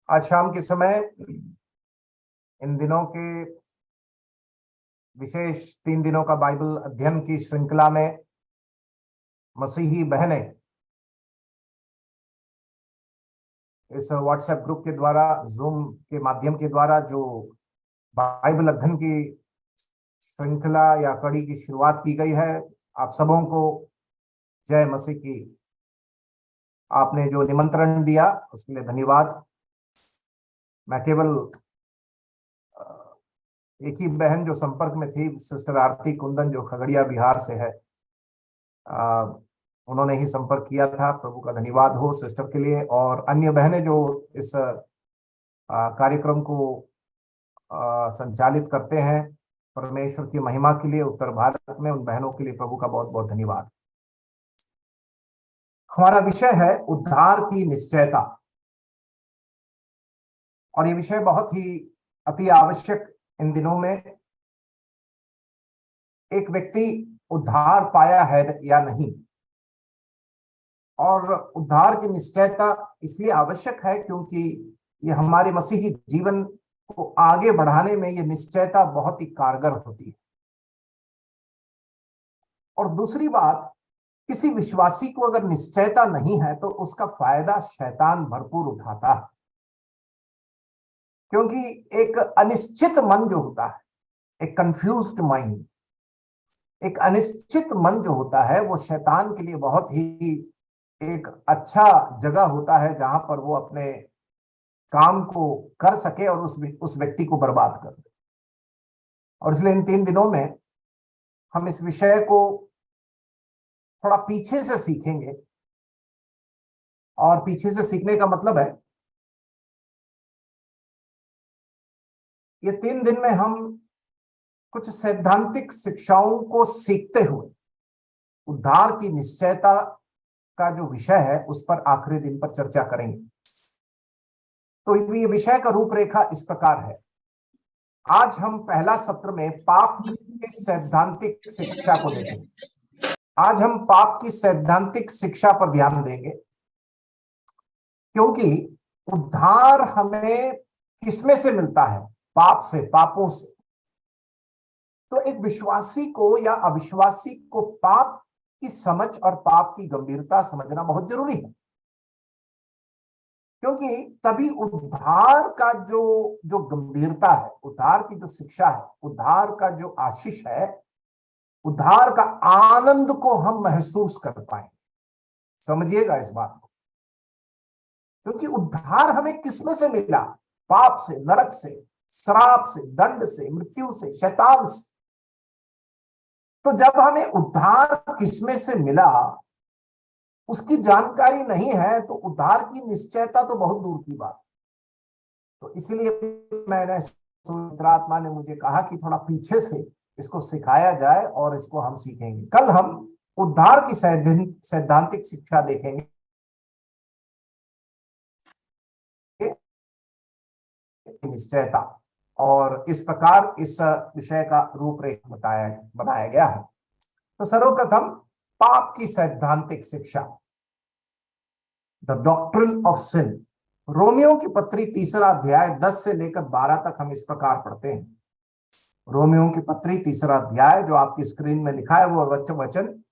आज शाम के समय इन दिनों के विशेष 3 दिनों का बाइबल अध्ययन की श्रृंखला में मसीही बहनें इस व्हाट्सएप ग्रुप के द्वारा, जूम के माध्यम के द्वारा जो बाइबल अध्ययन की श्रृंखला या कड़ी की शुरुआत की गई है, आप सबों को जय मसीह की। आपने जो निमंत्रण दिया उसके लिए धन्यवाद। मैं केवल एक ही बहन जो संपर्क में थी, सिस्टर आरती कुंदन, जो खगड़िया बिहार से है, उन्होंने ही संपर्क किया था। प्रभु का धन्यवाद हो सिस्टर के लिए, और अन्य बहनें जो इस कार्यक्रम को संचालित करते हैं परमेश्वर की महिमा के लिए उत्तर भारत में, उन बहनों के लिए प्रभु का बहुत बहुत धन्यवाद। हमारा विषय है उद्धार की निश्चयता, और ये विषय बहुत ही अति आवश्यक इन दिनों में। एक व्यक्ति उद्धार पाया है या नहीं, और उद्धार की निश्चयता इसलिए आवश्यक है क्योंकि ये हमारे मसीही जीवन को आगे बढ़ाने में ये निश्चयता बहुत ही कारगर होती है। और दूसरी बात, किसी विश्वासी को अगर निश्चयता नहीं है तो उसका फायदा शैतान भरपूर उठाता है, क्योंकि एक अनिश्चित मन जो होता है, एक कंफ्यूज्ड माइंड, एक अनिश्चित मन जो होता है, वो शैतान के लिए बहुत ही एक अच्छा जगह होता है जहां पर वो अपने काम को कर सके और उस व्यक्ति को बर्बाद कर दे। और इसलिए इन 3 दिनों में हम इस विषय को थोड़ा पीछे से सीखेंगे, और पीछे से सीखने का मतलब है ये 3 दिन में हम कुछ सैद्धांतिक शिक्षाओं को सीखते हुए उद्धार की निश्चयता का जो विषय है उस पर आखिरी दिन पर चर्चा करेंगे। तो ये विषय का रूपरेखा इस प्रकार है। आज हम पहला सत्र में पाप की सैद्धांतिक शिक्षा को देखेंगे। आज हम पाप की सैद्धांतिक शिक्षा पर ध्यान देंगे, क्योंकि उद्धार हमें किसमें से मिलता है? पाप से, पापों से। तो एक विश्वासी को या अविश्वासी को पाप की समझ और पाप की गंभीरता समझना बहुत जरूरी है, क्योंकि तभी उद्धार का जो गंभीरता है, उद्धार की जो शिक्षा है, उद्धार का जो आशीष है, उद्धार का आनंद को हम महसूस कर पाएंगे। समझिएगा इस बात को, क्योंकि उद्धार हमें किसमें से मिला? पाप से, नरक से, श्राप से, दंड से, मृत्यु से, शैतान से। तो जब हमें उद्धार किसमें से मिला उसकी जानकारी नहीं है तो उद्धार की निश्चयता तो बहुत दूर की बात। तो इसलिए मैंने, आत्मा ने मुझे कहा कि थोड़ा पीछे से इसको सिखाया जाए और इसको हम सीखेंगे। कल हम उद्धार की सैद्धांतिक शिक्षा देखेंगे, निश्चयता, और इस प्रकार इस विषय का रूपरेखा बनाया गया है। तो सर्वप्रथम पाप की सैद्धांतिक शिक्षा, द डॉक्ट्रिन ऑफ सिन। रोमियो की पत्री 3 अध्याय 10 से लेकर 12 तक हम इस प्रकार पढ़ते हैं। रोमियो की पत्री 3 अध्याय जो आपकी स्क्रीन में लिखा है, वो वचन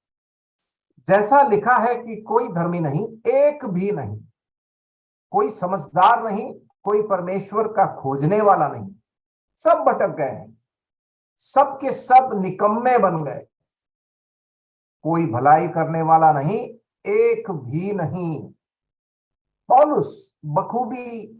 जैसा लिखा है कि कोई धर्मी नहीं, एक भी नहीं, कोई समझदार नहीं, कोई परमेश्वर का खोजने वाला नहीं, सब भटक गए हैं, सब के सब निकम्मे बन गए, कोई भलाई करने वाला नहीं, एक भी नहीं। पौलुस बखूबी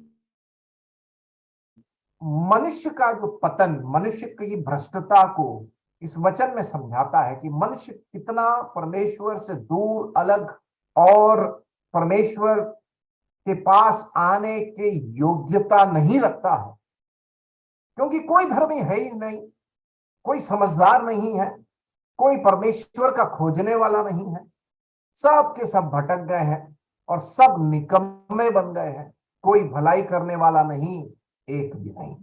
मनुष्य का जो पतन, मनुष्य की भ्रष्टता को इस वचन में समझाता है कि मनुष्य कितना परमेश्वर से दूर, अलग, और परमेश्वर के पास आने की योग्यता नहीं रखता है, क्योंकि कोई धर्मी है ही नहीं, कोई समझदार नहीं है, कोई परमेश्वर का खोजने वाला नहीं है, सब के सब भटक गए हैं और सब निकम्मे बन गए हैं, कोई भलाई करने वाला नहीं, एक भी नहीं।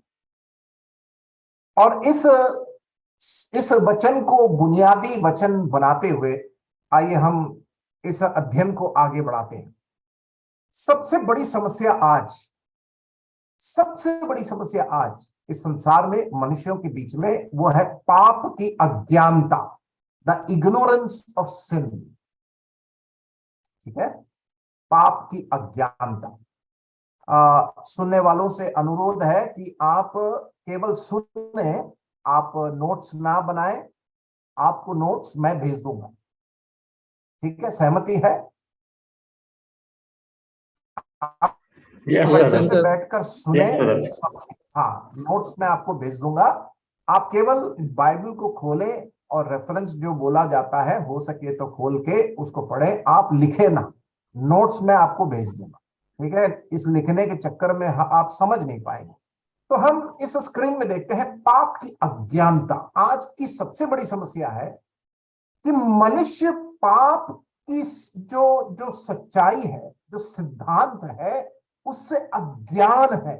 और इस वचन को बुनियादी वचन बनाते हुए आइए हम इस अध्ययन को आगे बढ़ाते हैं। सबसे बड़ी समस्या आज सबसे बड़ी समस्या आज इस संसार में मनुष्यों के बीच में वो है पाप की अज्ञानता, द इग्नोरेंस ऑफ सिन। ठीक है, पाप की अज्ञानता। सुनने वालों से अनुरोध है कि आप केवल सुने, आप नोट्स ना बनाएं। आपको नोट्स मैं भेज दूंगा, ठीक है? सहमति है? आप अच्छे से बैठकर सुने। हाँ, नोट्स मैं आपको भेज दूंगा। आप केवल बाइबल को खोलें और रेफरेंस जो बोला जाता है हो सके तो खोल के उसको पढ़े। आप लिखे ना, नोट्स मैं आपको भेज दूंगा, ठीक है? इस लिखने के चक्कर में आप समझ नहीं पाएंगे। तो हम इस स्क्रीन में देखते हैं पाप की अज्ञानता। आज की सबसे बड़ी समस्या है कि मनुष्य पाप की जो जो सच्चाई है, जो सिद्धांत है, उससे अज्ञान है।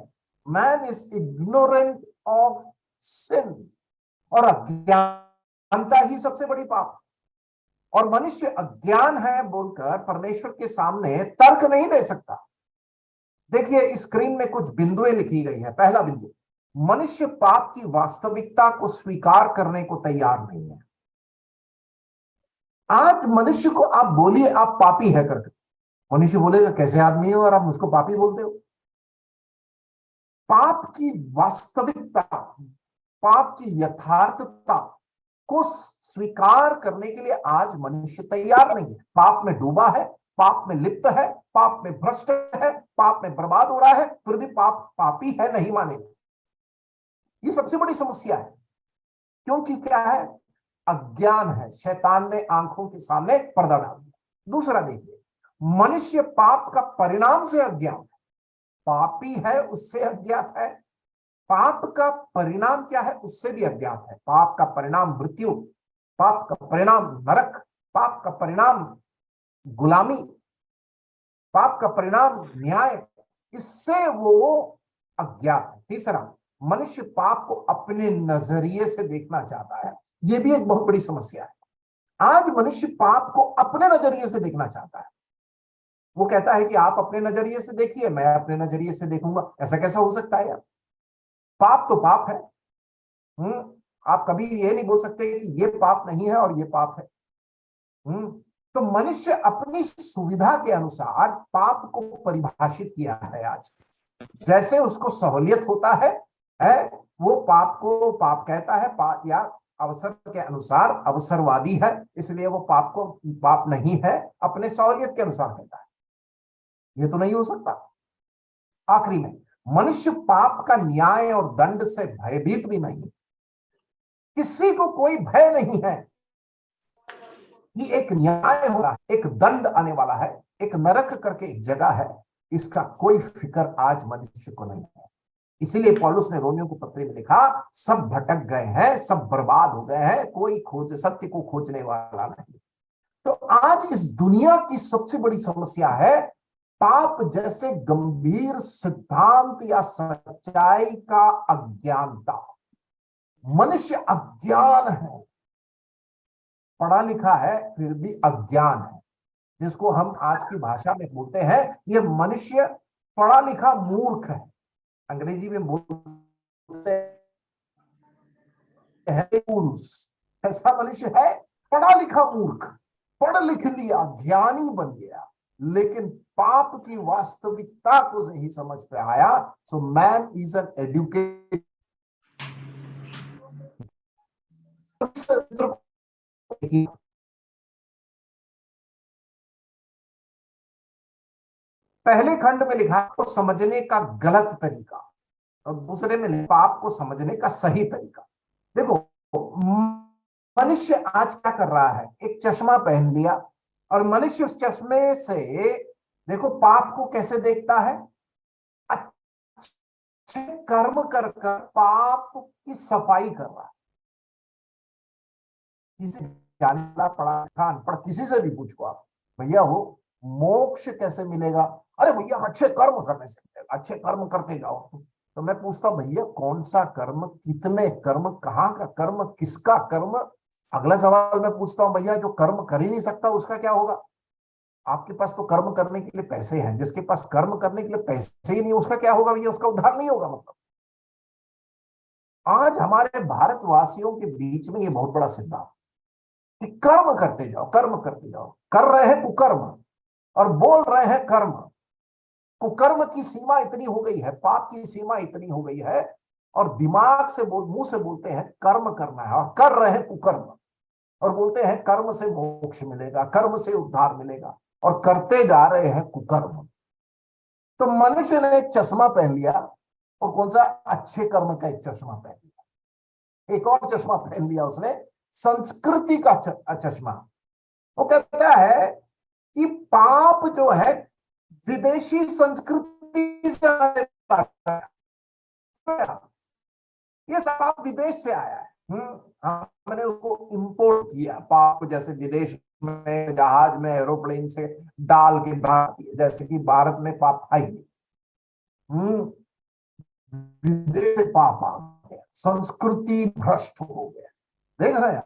Man is ignorant of sin, और अज्ञानता ही सबसे बड़ी पाप। और मनुष्य अज्ञान है बोलकर परमेश्वर के सामने तर्क नहीं दे सकता। देखिए स्क्रीन में कुछ बिंदुएं लिखी गई है। पहला बिंदु, मनुष्य पाप की वास्तविकता को स्वीकार करने को तैयार नहीं है। आज मनुष्य को आप बोलिए आप पापी है करके, मनुष्य बोलेगा कैसे आदमी हो और आप मुझको पापी बोलते हो। पाप की वास्तविकता, पाप की यथार्थता को स्वीकार करने के लिए आज मनुष्य तैयार नहीं है। पाप में डूबा है, पाप में लिप्त है, पाप में भ्रष्ट है, पाप में बर्बाद हो रहा है, फिर भी पाप पापी है नहीं मानेगा। ये सबसे बड़ी समस्या है, क्योंकि क्या है? अज्ञान है। शैतान ने आंखों के सामने पर्दा डाल दिया। दूसरा देखिए, मनुष्य पाप का परिणाम से अज्ञात है। पापी है उससे अज्ञात है, पाप का परिणाम क्या है उससे भी अज्ञात है। पाप का परिणाम मृत्यु, पाप का परिणाम नरक, पाप का परिणाम गुलामी, पाप का परिणाम न्याय, इससे वो अज्ञात है। तीसरा, मनुष्य पाप को अपने नजरिए से देखना चाहता है। यह भी एक बहुत बड़ी समस्या है। आज मनुष्य पाप को अपने नजरिए से देखना चाहता है। वो कहता है कि आप अपने नजरिए से देखिए, मैं अपने नजरिए से देखूंगा। ऐसा कैसा हो सकता है यार? पाप तो पाप है। आप कभी ये नहीं बोल सकते कि ये पाप नहीं है और ये पाप है। तो मनुष्य अपनी सुविधा के अनुसार पाप को परिभाषित किया है। आज जैसे उसको सहूलियत होता है वो पाप को पाप कहता है। पाप या अवसर के अनुसार अवसरवादी है, इसलिए वो पाप को पाप नहीं है, अपने सहूलियत के अनुसार कहता है। ये तो नहीं हो सकता। आखिरी में, मनुष्य पाप का न्याय और दंड से भयभीत भी नहीं। किसी को कोई भय नहीं है कि एक न्याय हो रहा है, एक दंड आने वाला है, एक नरक करके एक जगह है। इसका कोई फिक्र आज मनुष्य को नहीं है। इसीलिए पौलुस ने रोमियों को पत्र में लिखा, सब भटक गए हैं, सब बर्बाद हो गए हैं, कोई खोज सत्य को खोजने वाला नहीं। तो आज इस दुनिया की सबसे बड़ी समस्या है पाप जैसे गंभीर सिद्धांत या सच्चाई का अज्ञानता। मनुष्य अज्ञान है, पढ़ा लिखा है फिर भी अज्ञान है, जिसको हम आज की भाषा में बोलते हैं ये मनुष्य पढ़ा लिखा मूर्ख है। अंग्रेजी में बोलते हैं पुरुष। ऐसा मनुष्य है पढ़ा लिखा मूर्ख, पढ़ लिख लिया, ज्ञानी बन गया, लेकिन पाप की वास्तविकता को नहीं समझ पे आया। So man is an educated. पहले खंड में लिखा है को समझने का गलत तरीका, और दूसरे में पाप को समझने का सही तरीका। देखो मनुष्य आज क्या कर रहा है, एक चश्मा पहन लिया और मनुष्य उस चश्मे से देखो पाप को कैसे देखता है। अच्छे कर्म कर कर पाप की सफाई कर रहा है। किसी जानना पढ़ा लिखा अनपढ़ किसी से भी पूछो आप, भैया हो मोक्ष कैसे मिलेगा? अरे भैया अच्छे कर्म करने से मिलेगा, अच्छे कर्म करते जाओ। तो मैं पूछता हूं भैया कौन सा कर्म, कितने कर्म, कहां का कर्म, किसका कर्म? अगला सवाल मैं पूछता हूं भैया जो कर्म कर ही नहीं सकता उसका क्या होगा? आपके पास तो कर्म करने के लिए पैसे हैं, जिसके पास कर्म करने के लिए पैसे ही नहीं, उसका क्या होगा भैया? उसका उद्धार नहीं होगा। मतलब आज हमारे भारतवासियों के बीच में ये बहुत बड़ा सिद्धांत कि कर्म करते जाओ, कर्म करते जाओ, कर रहे हैं कुकर्म और बोल रहे हैं कर्म। कुकर्म की सीमा इतनी हो गई है, पाप की सीमा इतनी हो गई है, और दिमाग से मुंह से बोलते हैं कर्म करना है और कर रहे हैं कुकर्म, और बोलते हैं कर्म से मोक्ष मिलेगा, कर्म से उद्धार मिलेगा, और करते जा रहे हैं कुकर्म। तो मनुष्य ने एक चश्मा पहन लिया, और कौन सा? अच्छे कर्म का एक चश्मा पहन लिया। एक और चश्मा पहन लिया उसने, संस्कृति का चश्मा। वो कहता है कि पाप जो है विदेशी संस्कृति से आया, ये सब पाप विदेश से आया है। हमने उसको इंपोर्ट किया, पाप जैसे विदेश में जहाज में एरोप्लेन से डाल के भारत, जैसे कि भारत में पाप था ही नहीं। विदेश से पाप आ गया, संस्कृति भ्रष्ट हो गया। देख रहे हैं?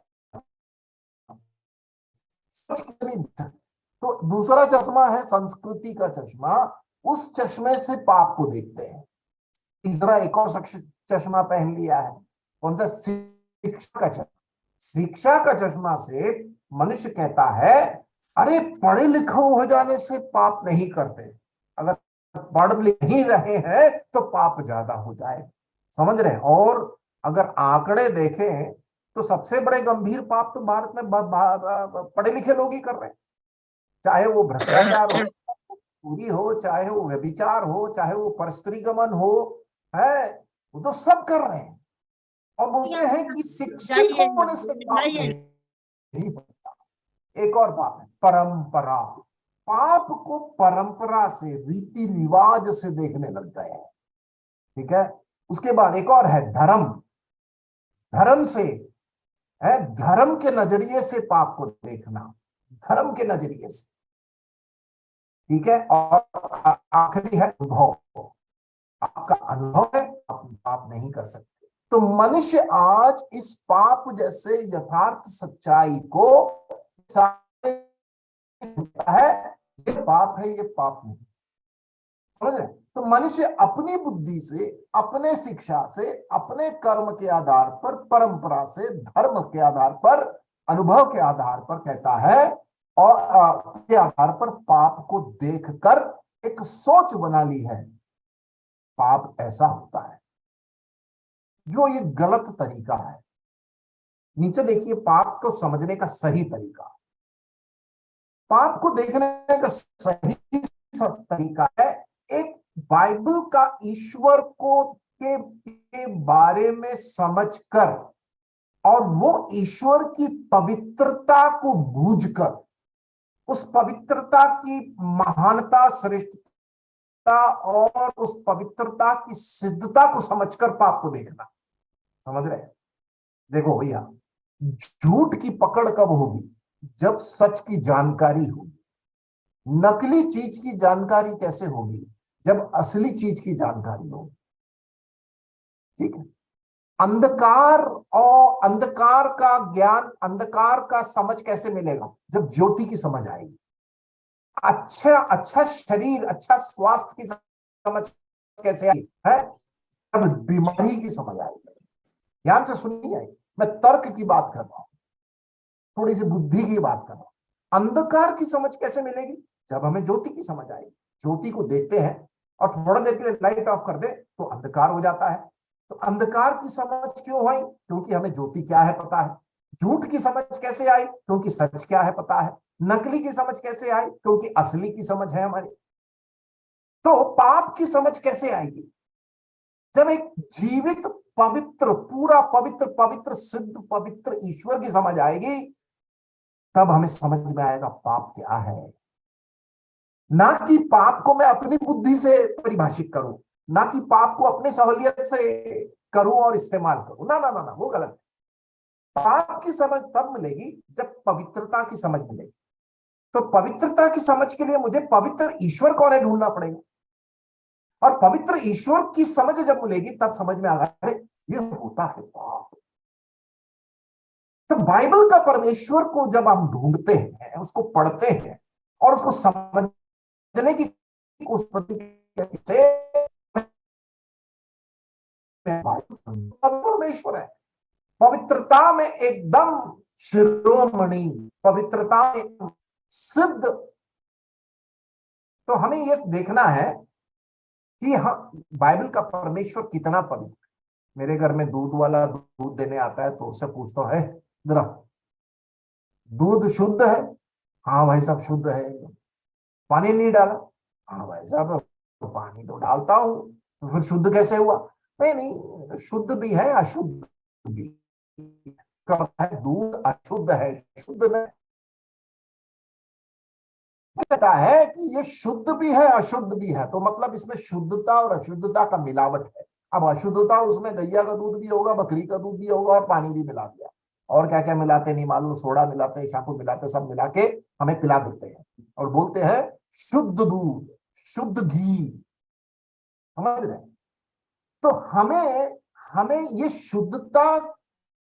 तो दूसरा चश्मा है संस्कृति का चश्मा, उस चश्मे से पाप को देखते हैं। तीसरा एक और चश्मा पहन लिया है, कौन सा? शिक्षा का चश्मा। शिक्षा का चश्मा से मनुष्य कहता है अरे पढ़े लिखे हो जाने से पाप नहीं करते, अगर पढ़ लिख ही रहे हैं तो पाप ज्यादा हो जाए। समझ रहे हैं? और अगर आंकड़े देखें तो सबसे बड़े गंभीर पाप तो भारत में पढ़े लिखे लोग ही कर रहे हैं, चाहे वो भ्रष्टाचार हो, चोरी हो, चाहे वो व्यभिचार हो, चाहे वो परस्त्री गमन हो, है वो तो सब कर रहे हैं, और बोलते हैं कि शिक्षित होने से पाप नहीं होता। एक और पाप है परंपरा। पाप को परंपरा से, रीति रिवाज से देखने लग गए हैं। ठीक है? उसके बाद एक और है धर्म। धर्म से है, धर्म के नजरिए से पाप को देखना, धर्म के नजरिए से। ठीक है? और आखिरी है अनुभव। आपका अनुभव है, आप नहीं कर सकते। तो मनुष्य आज इस पाप जैसे यथार्थ सच्चाई को है, ये पाप है, ये पाप नहीं। समझ रहे? तो मनुष्य अपनी बुद्धि से, अपने शिक्षा से, अपने कर्म के आधार पर, परंपरा से, धर्म के आधार पर, अनुभव के आधार पर कहता है, और के आधार पर पाप को देखकर एक सोच बना ली है, पाप ऐसा होता है, जो ये गलत तरीका है। नीचे देखिए पाप को समझने का सही तरीका, पाप को देखने का सही तरीका है एक बाइबल का ईश्वर को के बारे में समझकर, और वो ईश्वर की पवित्रता को बूझकर, उस पवित्रता की महानता, श्रेष्ठता और उस पवित्रता की सिद्धता को समझकर पाप को देखना। समझ रहे? देखो भैया, झूठ की पकड़ कब होगी? जब सच की जानकारी होगी। नकली चीज की जानकारी कैसे होगी? जब असली चीज की जानकारी होगी। ठीक है? अंधकार और अंधकार का ज्ञान, अंधकार का समझ कैसे मिलेगा? जब ज्योति की समझ आएगी। अच्छा शरीर, अच्छा स्वास्थ्य की समझ कैसे आई है? जब बीमारी की समझ आएगी। ध्यान से सुनिए, मैं तर्क की बात कर रहा हूं, थोड़ी सी बुद्धि की बात कर रहा हूं। अंधकार की समझ कैसे मिलेगी? जब हमें ज्योति की समझ आएगी। ज्योति को देखते हैं और थोड़ा देर के लिए लाइट ऑफ कर दे तो अंधकार हो जाता है। तो अंधकार की समझ क्यों आई? क्योंकि हमें ज्योति क्या है पता है। झूठ की समझ कैसे आई? क्योंकि सच क्या है पता है। नकली की समझ कैसे आई? क्योंकि असली की समझ है हमारी। तो पाप की समझ कैसे आएगी? जब एक जीवित, पवित्र, पूरा पवित्र, पवित्र, सिद्ध, पवित्र ईश्वर की समझ आएगी, तब हमें समझ में आएगा पाप क्या है। ना कि पाप को मैं अपनी बुद्धि से परिभाषित करूं, ना कि पाप को अपने सहूलियत से करूं और इस्तेमाल करूं। ना ना ना ना, वो गलत है। पाप की समझ तब मिलेगी जब पवित्रता की समझ मिलेगी। तो पवित्रता की समझ के लिए मुझे पवित्र ईश्वर कौन है ढूंढना पड़ेगा, और पवित्र ईश्वर की समझ जब मिलेगी तब समझ में आ रहा है ये होता है पाप। तो बाइबल का परमेश्वर को जब हम ढूंढते हैं, उसको पढ़ते हैं और उसको समझने की कोशिश से परमेश्वर है, पवित्रता में एकदम शिरोमणि, पवित्रता में सिद्ध। तो हमें यह देखना है कि बाइबल का परमेश्वर कितना पवित्र। मेरे घर में दूध वाला दूध देने आता है तो उससे पूछता है, जरा दूध शुद्ध है? हाँ भाई साहब शुद्ध है। पानी नहीं डाला? हाँ भाई साहब तो पानी तो डालता हूं, तो फिर शुद्ध कैसे हुआ? नहीं नहीं, शुद्ध भी है अशुद्ध भी। है दूध अशुद्ध है, शुद्ध नहीं। कहता है कि ये शुद्ध भी है अशुद्ध भी है, तो मतलब इसमें शुद्धता और अशुद्धता का मिलावट है। अब अशुद्धता उसमें गैया का दूध भी होगा, बकरी का दूध भी होगा, और पानी भी मिला दिया, और क्या क्या मिलाते नहीं मालूम, सोडा मिलाते हैं, शैम्पू मिलाते, सब मिला के हमें पिला देते हैं और बोलते हैं शुद्ध दूध, शुद्ध घी। समझ रहे? तो हमें हमें ये शुद्धता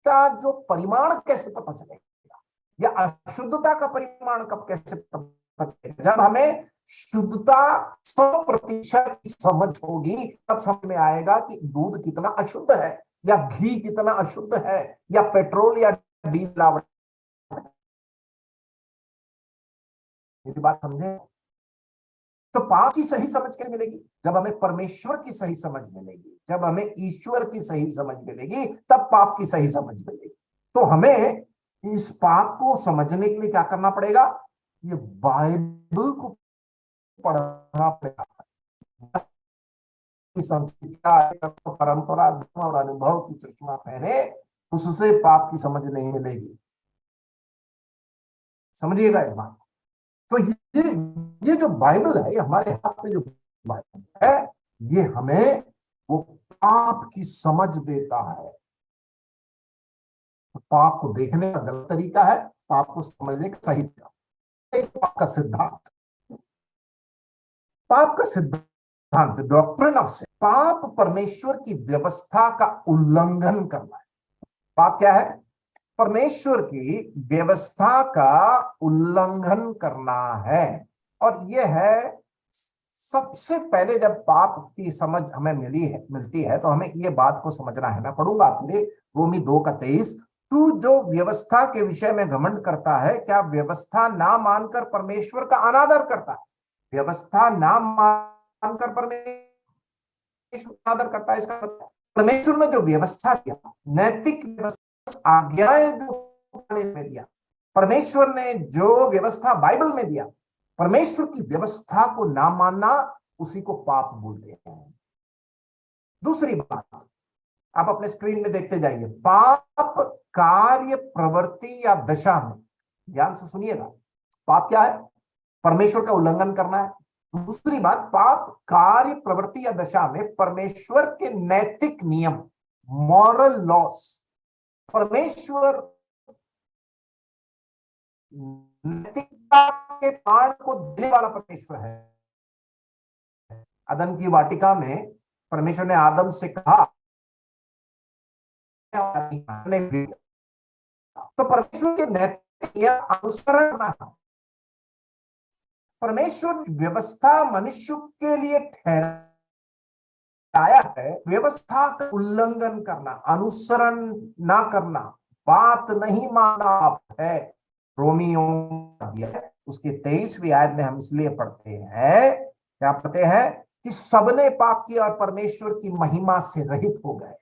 का जो परिमाण कैसे पता चलेगा, या अशुद्धता का परिमाण कब कैसे पता चलेगा? जब हमें शुद्धता 100% समझ होगी, तब समझ में आएगा कि दूध कितना अशुद्ध है, या घी कितना अशुद्ध है, या पेट्रोल या डीजल। मेरी बात समझे? तो पाप की सही समझ कैसे मिलेगी? जब हमें परमेश्वर की सही समझ मिलेगी, जब हमें ईश्वर की सही समझ मिलेगी, तब पाप की सही समझ मिलेगी। तो हमें इस पाप को समझने के लिए क्या करना पड़ेगा? ये बाइबल को पढ़ना पड़ेगा। संस्कृति, परंपरा, धर्म और अनुभव की चश्मा पहने, उससे पाप की समझ नहीं मिलेगी। समझिएगा इस बात। तो ये जो बाइबल है, ये हमारे हाथ में जो बाइबल है, ये हमें वो पाप की समझ देता है। तो पाप को देखने का गलत तरीका है, पाप को समझने का सही तरीका। पाप का सिद्धांत, पाप का सिद्धांत, डॉक्ट्रिन ऑफ सिन। पाप परमेश्वर की व्यवस्था का उल्लंघन करना है। पाप क्या है? परमेश्वर की व्यवस्था का उल्लंघन करना है। और यह है, सबसे पहले जब पाप की समझ हमें मिलती है तो हमें ये बात को समझना है। मैं पढ़ूंगा आपके लिए रोमी 2:23। तू जो व्यवस्था के विषय में घमंड करता है, क्या व्यवस्था ना मानकर परमेश्वर का अनादर करता है? व्यवस्था ना मानकर परमेश्वर का आदर करता है, इसका मतलब परमेश्वर ने जो व्यवस्था किया, नैतिक व्यवस्था, आज्ञाएं जो में दिया, परमेश्वर ने जो व्यवस्था बाइबल में दिया, परमेश्वर की व्यवस्था को ना मानना, उसी को पाप बोलते हैं। दूसरी बात, आप अपने स्क्रीन में देखते जाइए, पाप कार्य, प्रवृत्ति या दशा में, ध्यान से सुनिएगा, पाप क्या है? परमेश्वर का उल्लंघन करना है। दूसरी बात, पाप कार्य, प्रवृत्ति या दशा में परमेश्वर के नैतिक नियम, मॉरल लॉस, परमेश्वर नैतिकता के पाठ को देने वाला परमेश्वर है। अदन की वाटिका में परमेश्वर ने आदम से कहा, तो परमेश्वर के नैतिक अनुसरण करना, परमेश्वर व्यवस्था मनुष्य के लिए ठहराया है। व्यवस्था का उल्लंघन करना, अनुसरण ना करना, बात नहीं मानना पाप है। रोमियो उसके 23वीं आयत में हम इसलिए पढ़ते हैं, क्या पढ़ते हैं? कि सबने पाप किया और परमेश्वर की महिमा से रहित हो गए।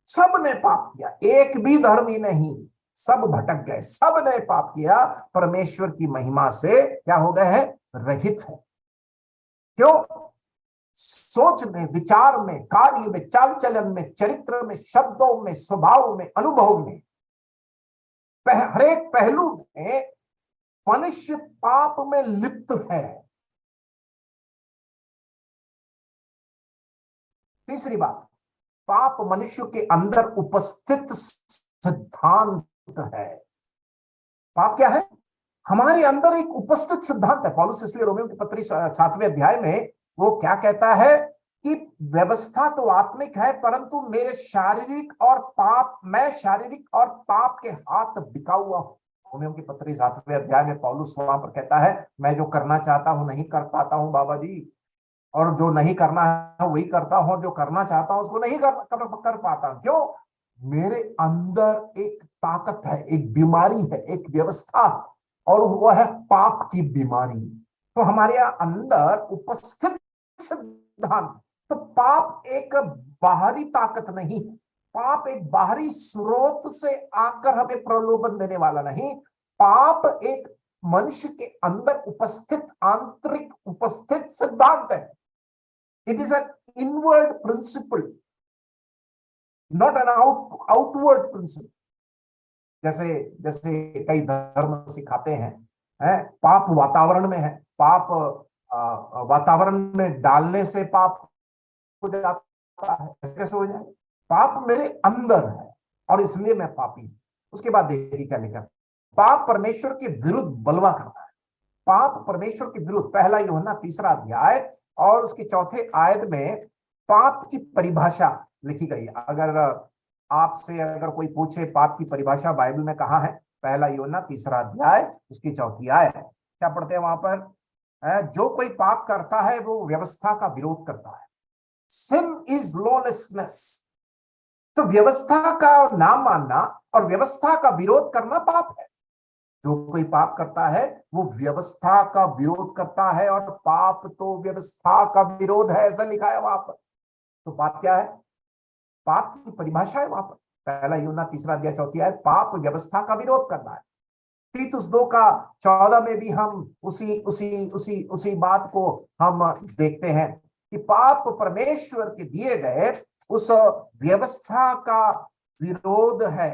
सबने पाप किया, एक भी धर्मी नहीं, सब भटक गए, सबने पाप किया, परमेश्वर की महिमा से क्या हो गए हैं? रहित है। क्यों? सोच में, विचार में, कार्य में, चाल चलन में, चरित्र में, शब्दों में, स्वभाव में, अनुभव में, हर एक पहलू में मनुष्य पाप में लिप्त है। तीसरी बात, पाप मनुष्य के अंदर उपस्थित सिद्धांत है। पाप क्या है? हमारे अंदर एक उपस्थित सिद्धांत है। पौलुस इसलिए रोमियो की पत्री 7वें अध्याय में वो क्या कहता है कि व्यवस्था तो आत्मिक है, परंतु मैं शारीरिक और पाप के हाथ बिका हुआ हूं। रोमियो की पत्री 7वें अध्याय में पौलुस वहां पर कहता है, मैं जो करना चाहता हूं नहीं कर पाता हूं बाबा जी, और जो नहीं करना है वही करता हूं, जो करना चाहता हूं उसको नहीं कर पाता। क्यों? मेरे अंदर एक ताकत है, एक बीमारी है, एक व्यवस्था, और वो है पाप की बीमारी। तो हमारे अंदर उपस्थित सिद्धांत, तो पाप एक बाहरी ताकत नहीं, पाप एक बाहरी स्रोत से आकर हमें प्रलोभन देने वाला नहीं, पाप एक मनुष्य के अंदर उपस्थित, आंतरिक उपस्थित सिद्धांत है। It is an inward principle, not an outward principle. जैसे जैसे कई धर्म सिखाते हैं, पाप वातावरण में है, पाप वातावरण में डालने से पाप हो जाता है, कैसे हो जाए? पाप मेरे अंदर है और इसलिए मैं पापी हूं। उसके बाद देखिए क्या लिखा, पाप परमेश्वर के विरुद्ध बलवा करता है। पाप परमेश्वर के विरुद्ध, पहला यूहन्ना 3 अध्याय और उसके 4 आयत में पाप की परिभाषा लिखी गई। अगर आपसे अगर कोई पूछे पाप की परिभाषा बाइबल में कहाँ है, पहला यूहन्ना 3 अध्याय उसकी 4 आयत, क्या पढ़ते हैं वहां पर? जो कोई पाप करता है वो व्यवस्था का विरोध करता है। सिन इज लॉलेसनेस। तो व्यवस्था का ना मानना और व्यवस्था का विरोध करना पाप है। जो कोई पाप करता है वो व्यवस्था का विरोध करता है, और पाप तो व्यवस्था का विरोध है, ऐसा लिखा है वहां पर। तो पाप क्या है? पाप की परिभाषा है वहां पर, पहला यूहन्ना 3 अध्याय 4 आयत, पाप व्यवस्था का विरोध करना है। तीतुस 2 का 14 में भी हम उसी उसी उसी उसी बात को हम देखते हैं कि पाप परमेश्वर के दिए गए उस व्यवस्था का विरोध है।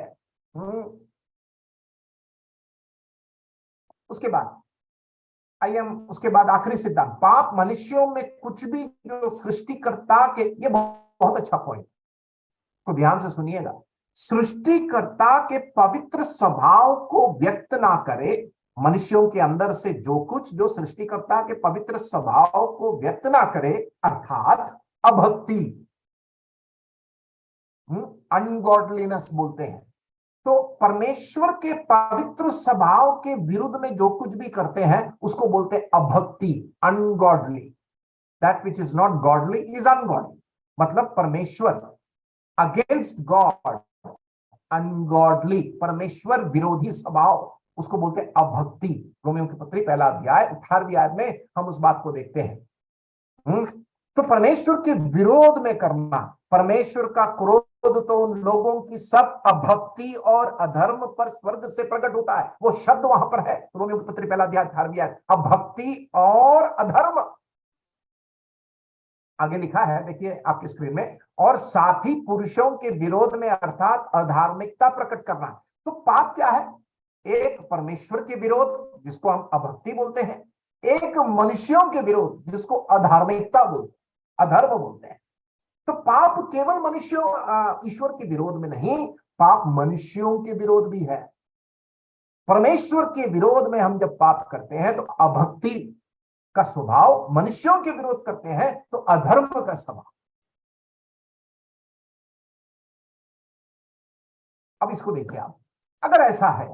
उसके बाद उसके बाद आखिरी सिद्धांत, पाप मनुष्यों में कुछ भी जो सृष्टिकर्ता के, ये बहुत अच्छा पॉइंट को ध्यान से सुनिएगा, सृष्टिकर्ता के पवित्र स्वभाव को व्यक्त ना करे। मनुष्यों के अंदर से जो कुछ जो सृष्टिकर्ता के पवित्र स्वभाव को व्यक्त ना करे, अर्थात अभक्ति, अनगॉडलीनेस बोलते हैं। तो परमेश्वर के पवित्र स्वभाव के विरुद्ध में जो कुछ भी करते हैं उसको बोलते हैं अभक्ति, ungodly. That which is not godly is ungodly. मतलब परमेश्वर अगेंस्ट गॉड, अनगॉडली, परमेश्वर विरोधी स्वभाव, उसको बोलते हैं अभक्ति। रोमियो की पत्री 1 अध्याय 18वीं आयत में हम उस बात को देखते हैं। तो परमेश्वर के विरोध में करना, परमेश्वर का क्रोध तो उन लोगों की सब अभक्ति और अधर्म पर स्वर्ग से प्रकट होता है। वो शब्द वहां पर है, रोमियो की पत्री 1 अध्याय 18वीं आयत, अभक्ति और अधर्म। आगे लिखा है, देखिए आपकी स्क्रीन में, और साथी पुरुषों के विरोध में अर्थात अधार्मिकता प्रकट करना। तो पाप क्या है? एक परमेश्वर के विरोध जिसको हम अभक्ति बोलते हैं, एक मनुष्यों के विरोध जिसको अधार्मिकता बोलते, अधर्म बोलते हैं। तो पाप केवल मनुष्यों ईश्वर के विरोध में नहीं, पाप मनुष्यों के विरोध भी है। परमेश्वर के विरोध में हम जब पाप करते हैं तो अभक्ति का स्वभाव, मनुष्यों के विरोध करते हैं तो अधर्म का स्वभाव। अब इसको देखिए आप, अगर ऐसा है,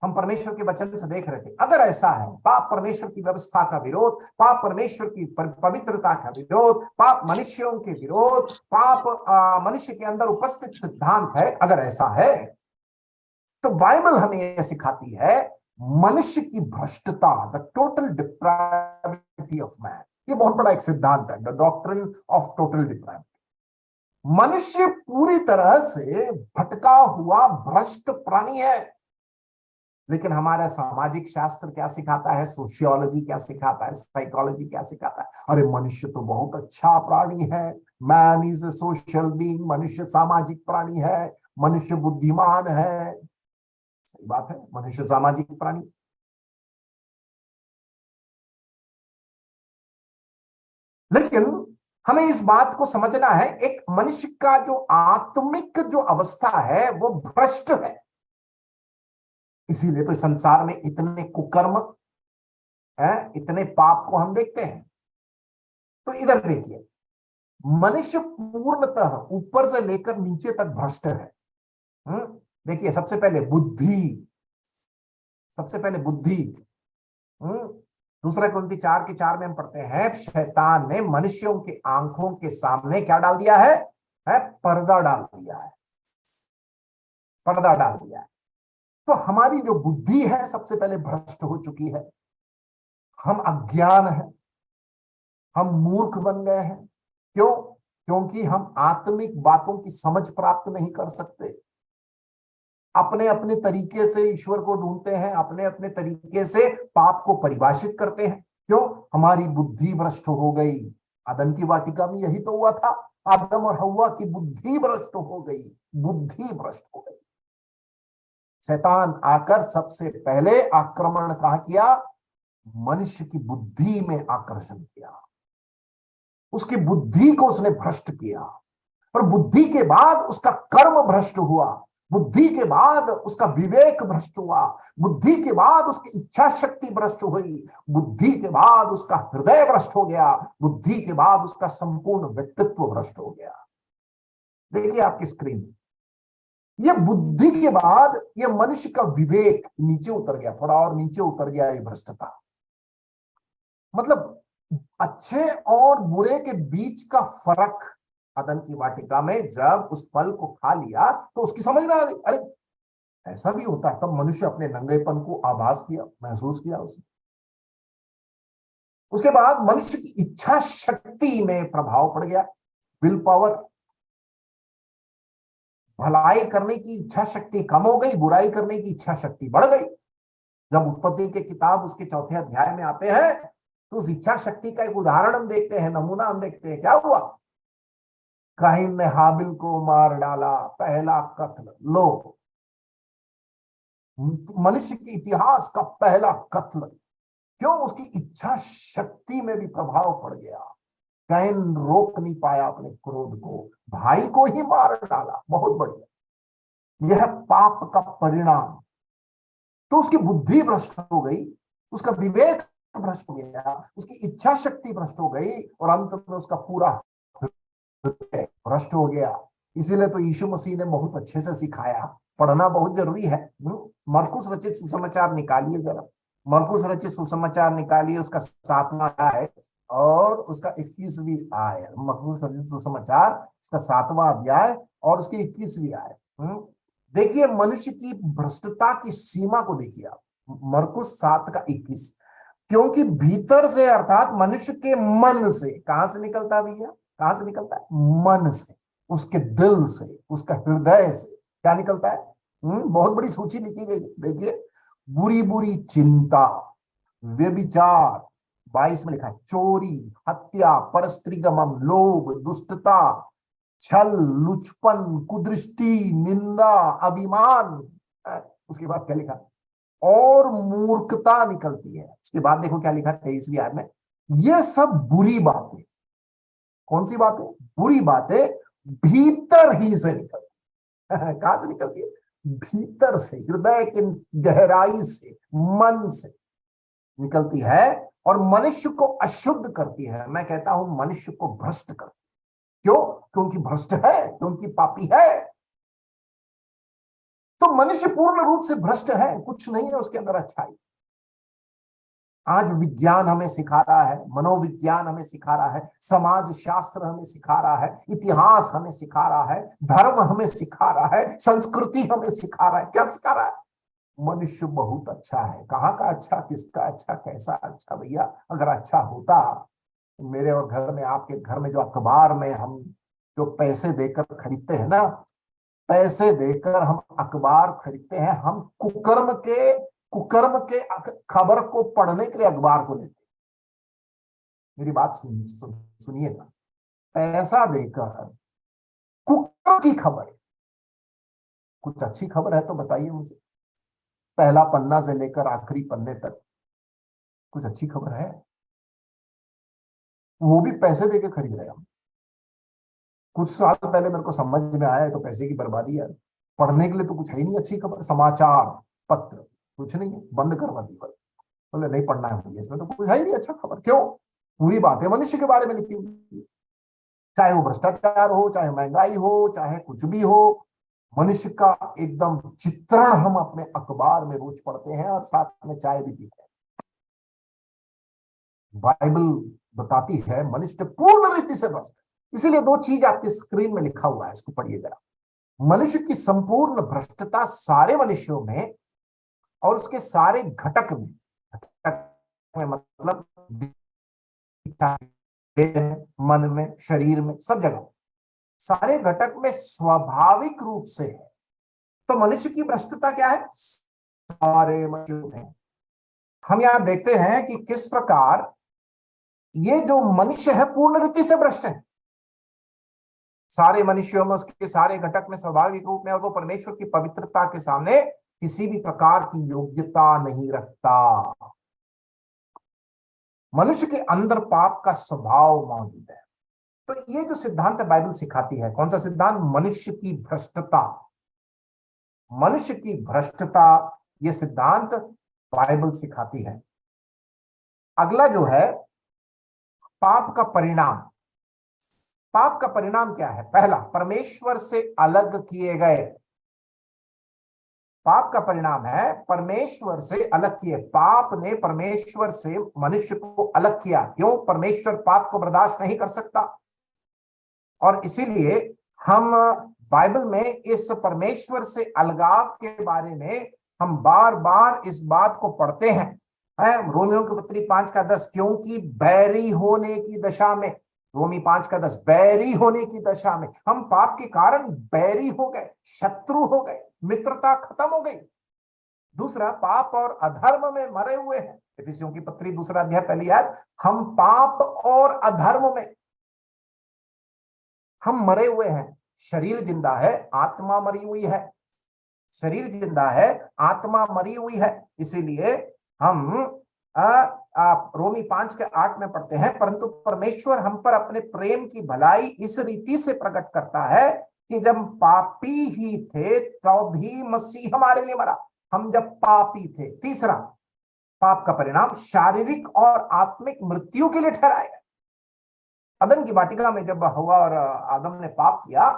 हम परमेश्वर के वचन से देख रहे थे, अगर ऐसा है, पाप परमेश्वर की व्यवस्था का विरोध, पाप परमेश्वर की पवित्रता का विरोध, पाप मनुष्यों के विरोध, पाप मनुष्य के अंदर उपस्थित सिद्धांत है, अगर ऐसा है तो बाइबल हमें यह सिखाती है मनुष्य की भ्रष्टता, the total depravity of man. ये बहुत बड़ा एक सिद्धांत है, the doctrine of total depravity. मनुष्य पूरी तरह से भटका हुआ भ्रष्ट प्राणी है। लेकिन हमारा सामाजिक शास्त्र क्या सिखाता है, सोशियोलॉजी क्या सिखाता है, साइकोलॉजी क्या सिखाता है? अरे मनुष्य तो बहुत अच्छा प्राणी है, man is a social being, मनुष्य सामाजिक प्राणी है, मनुष्य बुद्धिमान है। सही बात है, मनुष्य सामाजिक प्राणी। लेकिन हमें इस बात को समझना है, एक मनुष्य का जो आत्मिक जो अवस्था है वो भ्रष्ट है। इसीलिए तो संसार में इतने कुकर्म है, इतने पाप को हम देखते हैं। तो इधर देखिए, मनुष्य पूर्णतः ऊपर से लेकर नीचे तक भ्रष्ट है। देखिए, सबसे पहले बुद्धि, सबसे पहले बुद्धि। दूसरा कुरिन्ती 4:4 में हम पढ़ते हैं, शैतान ने मनुष्यों की आंखों के सामने क्या डाल दिया है? पर्दा डाल दिया है, पर्दा डाल दिया है। तो हमारी जो बुद्धि है सबसे पहले भ्रष्ट हो चुकी है। हम अज्ञान है, हम मूर्ख बन गए हैं। क्यों? क्योंकि हम आत्मिक बातों की समझ प्राप्त नहीं कर सकते। अपने अपने तरीके से ईश्वर को ढूंढते हैं, अपने अपने तरीके से पाप को परिभाषित करते हैं। क्यों? हमारी बुद्धि भ्रष्ट हो गई। आदम की वाटिका में यही तो हुआ था, आदम और हव्वा की बुद्धि भ्रष्ट हो गई, बुद्धि भ्रष्ट हो गई। शैतान आकर सबसे पहले आक्रमण कहां किया? मनुष्य की बुद्धि में आकर्षण किया, उसकी बुद्धि को उसने भ्रष्ट किया। पर बुद्धि के बाद उसका कर्म भ्रष्ट हुआ, बुद्धि के बाद उसका विवेक भ्रष्ट हुआ, बुद्धि के बाद उसकी इच्छा शक्ति भ्रष्ट हुई, बुद्धि के बाद उसका हृदय भ्रष्ट हो गया, बुद्धि के बाद उसका संपूर्ण व्यक्तित्व भ्रष्ट हो गया। देखिए आपकी स्क्रीन, ये बुद्धि के बाद ये मनुष्य का विवेक नीचे उतर गया, थोड़ा और नीचे उतर गया ये भ्रष्टता। मतलब अच्छे और बुरे के बीच का फर्क अदन की वाटिका में जब उस फल को खा लिया तो उसकी समझ में आ गई, अरे ऐसा भी होता है। तब मनुष्य अपने नंगेपन को आभास किया, महसूस किया उसने। उसके बाद मनुष्य की इच्छा शक्ति में प्रभाव पड़ गया, विल पावर। भलाई करने की इच्छा शक्ति कम हो गई, बुराई करने की इच्छा शक्ति बढ़ गई। जब उत्पत्ति के किताब उसके 4थे अध्याय में आते हैं तो उस इच्छा शक्ति का एक उदाहरण हम देखते हैं, नमूना हम देखते हैं। क्या हुआ? काहीन ने हाबिल को मार डाला, पहला कत्ल। लो, मनुष्य के इतिहास का पहला कत्ल। क्यों? उसकी इच्छा शक्ति में भी प्रभाव पड़ गया। कैन रोक नहीं पाया अपने क्रोध को, भाई को ही मार डाला। बहुत बढ़िया, यह पाप का परिणाम। तो उसकी बुद्धि भ्रष्ट हो गई, उसका विवेक भ्रष्ट हो गया, उसकी इच्छा शक्ति भ्रष्ट हो गई और अंत में उसका पूरा भ्रष्ट हो गया। इसीलिए तो यीशु मसीह ने बहुत अच्छे से सिखाया, पढ़ना बहुत जरूरी है। मरकुस रचित सुसमाचार निकालिए जरा, मरकुस रचित सुसमाचार निकालिए, उसका 7वां अध्याय और उसका 21वीं आय। मरकुस रचित सुसमाचार उसका 7वां अध्याय और उसकी 21वीं आय। देखिए मनुष्य की भ्रष्टता की सीमा को देखिए आप, मरकुस 7:21। क्योंकि भीतर से अर्थात मनुष्य के मन से, कहां से निकलता है भैया? कहां से निकलता है? मन से, उसके दिल से, उसका हृदय से क्या निकलता है? बहुत बड़ी सूची लिखी गई। देखिए, बुरी बुरी चिंता, व्यभिचार, 22 में लिखा है, चोरी, हत्या, परस्त्रीगमन, लोभ, दुष्टता, छल, लुचपन, कुदृष्टि, निंदा, अभिमान। उसके बाद क्या लिखा? और मूर्खता निकलती है। उसके बाद देखो क्या लिखा 23वीं आयत में, ये सब बुरी बातें। कौन सी बातें? बुरी बातें भीतर ही से निकलती है। कहां से निकलती है? भीतर से, हृदय की गहराई से, मन से निकलती है और मनुष्य को अशुद्ध करती है। मैं कहता हूं मनुष्य को भ्रष्ट करती है। क्यों? क्योंकि भ्रष्ट है, क्योंकि पापी है। तो मनुष्य पूर्ण रूप से भ्रष्ट है, कुछ नहीं है उसके अंदर अच्छाई। आज विज्ञान हमें सिखा रहा है, मनोविज्ञान हमें सिखा रहा है, समाज शास्त्र हमें सिखा रहा है, इतिहास हमें सिखा रहा है, धर्म हमें सिखा रहा है, संस्कृति हमें सिखा रहा है। क्या सिखा रहा है? मनुष्य बहुत अच्छा है। कहाँ का अच्छा, किसका अच्छा, कैसा अच्छा? भैया अगर अच्छा होता, मेरे और घर में, आपके घर में जो अखबार में हम जो पैसे देकर खरीदते हैं ना, पैसे देकर हम अखबार खरीदते हैं, हम कुकर्म के खबर को पढ़ने के लिए अखबार को लेते हैं। मेरी बात सुनिएगा, पैसा देकर कुकर्म की खबर, कुछ अच्छी खबर है तो बताइए मुझे। पहला पन्ना से लेकर आखिरी पन्ने तक कुछ अच्छी खबर है? वो भी पैसे देकर खरीद रहे हम। कुछ साल पहले मेरे को समझ में आया है तो पैसे की बर्बादी है। पढ़ने के लिए तो कुछ है ही नहीं अच्छी खबर, समाचार पत्र कुछ नहीं है, बंद करवा दी। बोले नहीं पढ़ना है मुझे, इसमें तो कुछ है ही नहीं अच्छा खबर। क्यों? पूरी बातें मनुष्य के बारे में लिखी हुई, चाहे वो भ्रष्टाचार हो, चाहे महंगाई हो, चाहे कुछ भी हो, मनुष्य का एकदम चित्रण हम अपने अखबार में रोज पढ़ते हैं और साथ में चाय भी पीते हैं। बाइबल बताती है मनुष्य पूर्ण रीति से भ्रष्ट है। इसीलिए दो चीज आपकी स्क्रीन में लिखा हुआ है, इसको पढ़िए जरा। मनुष्य की संपूर्ण भ्रष्टता सारे मनुष्यों में और उसके सारे घटक में मतलब मन में, शरीर में, सब जगह, सारे घटक में स्वाभाविक रूप से है। तो मनुष्य की भ्रष्टता क्या है? सारे मनुष्यों में। हम यहां देखते हैं कि किस प्रकार ये जो मनुष्य है पूर्ण रीति से भ्रष्ट है। सारे मनुष्यों में, उसके सारे घटक में स्वाभाविक रूप में, और वो परमेश्वर की पवित्रता के सामने किसी भी प्रकार की योग्यता नहीं रखता। मनुष्य के अंदर पाप का स्वभाव मौजूद है। तो ये जो सिद्धांत बाइबल सिखाती है, कौन सा सिद्धांत? मनुष्य की भ्रष्टता। मनुष्य की भ्रष्टता, ये सिद्धांत बाइबल सिखाती है। अगला जो है पाप का परिणाम। पाप का परिणाम क्या है? पहला, परमेश्वर से अलग किए गए। पाप का परिणाम है परमेश्वर से अलग किए। पाप ने परमेश्वर से मनुष्य को अलग किया। क्यों? परमेश्वर पाप को बर्दाश्त नहीं कर सकता, और इसीलिए हम बाइबल में इस परमेश्वर से अलगाव के बारे में हम बार बार इस बात को पढ़ते हैं। रोमियों की पत्री 5:10, क्योंकि बैरी होने की दशा में, रोमी 5:10, बैरी होने की दशा में हम पाप के कारण बैरी हो गए, शत्रु हो गए, मित्रता खत्म हो गई। दूसरा, पाप और अधर्म में मरे हुए हैं। इफिसियों की पत्री 2 अध्याय 1 आयत, हम पाप और अधर्म में हम मरे हुए हैं। शरीर जिंदा है, आत्मा मरी हुई है। शरीर जिंदा है, आत्मा मरी हुई है। इसीलिए हम रोमी 5:8 में पढ़ते हैं, परंतु परमेश्वर हम पर अपने प्रेम की भलाई इस रीति से प्रकट करता है कि जब पापी ही थे तो भी मसीह हमारे लिए मरा। हम जब पापी थे। तीसरा, पाप का परिणाम शारीरिक और आत्मिक मृत्यु के लिए ठहराया गया। अदन की वाटिका में जब हवा और आदम ने पाप किया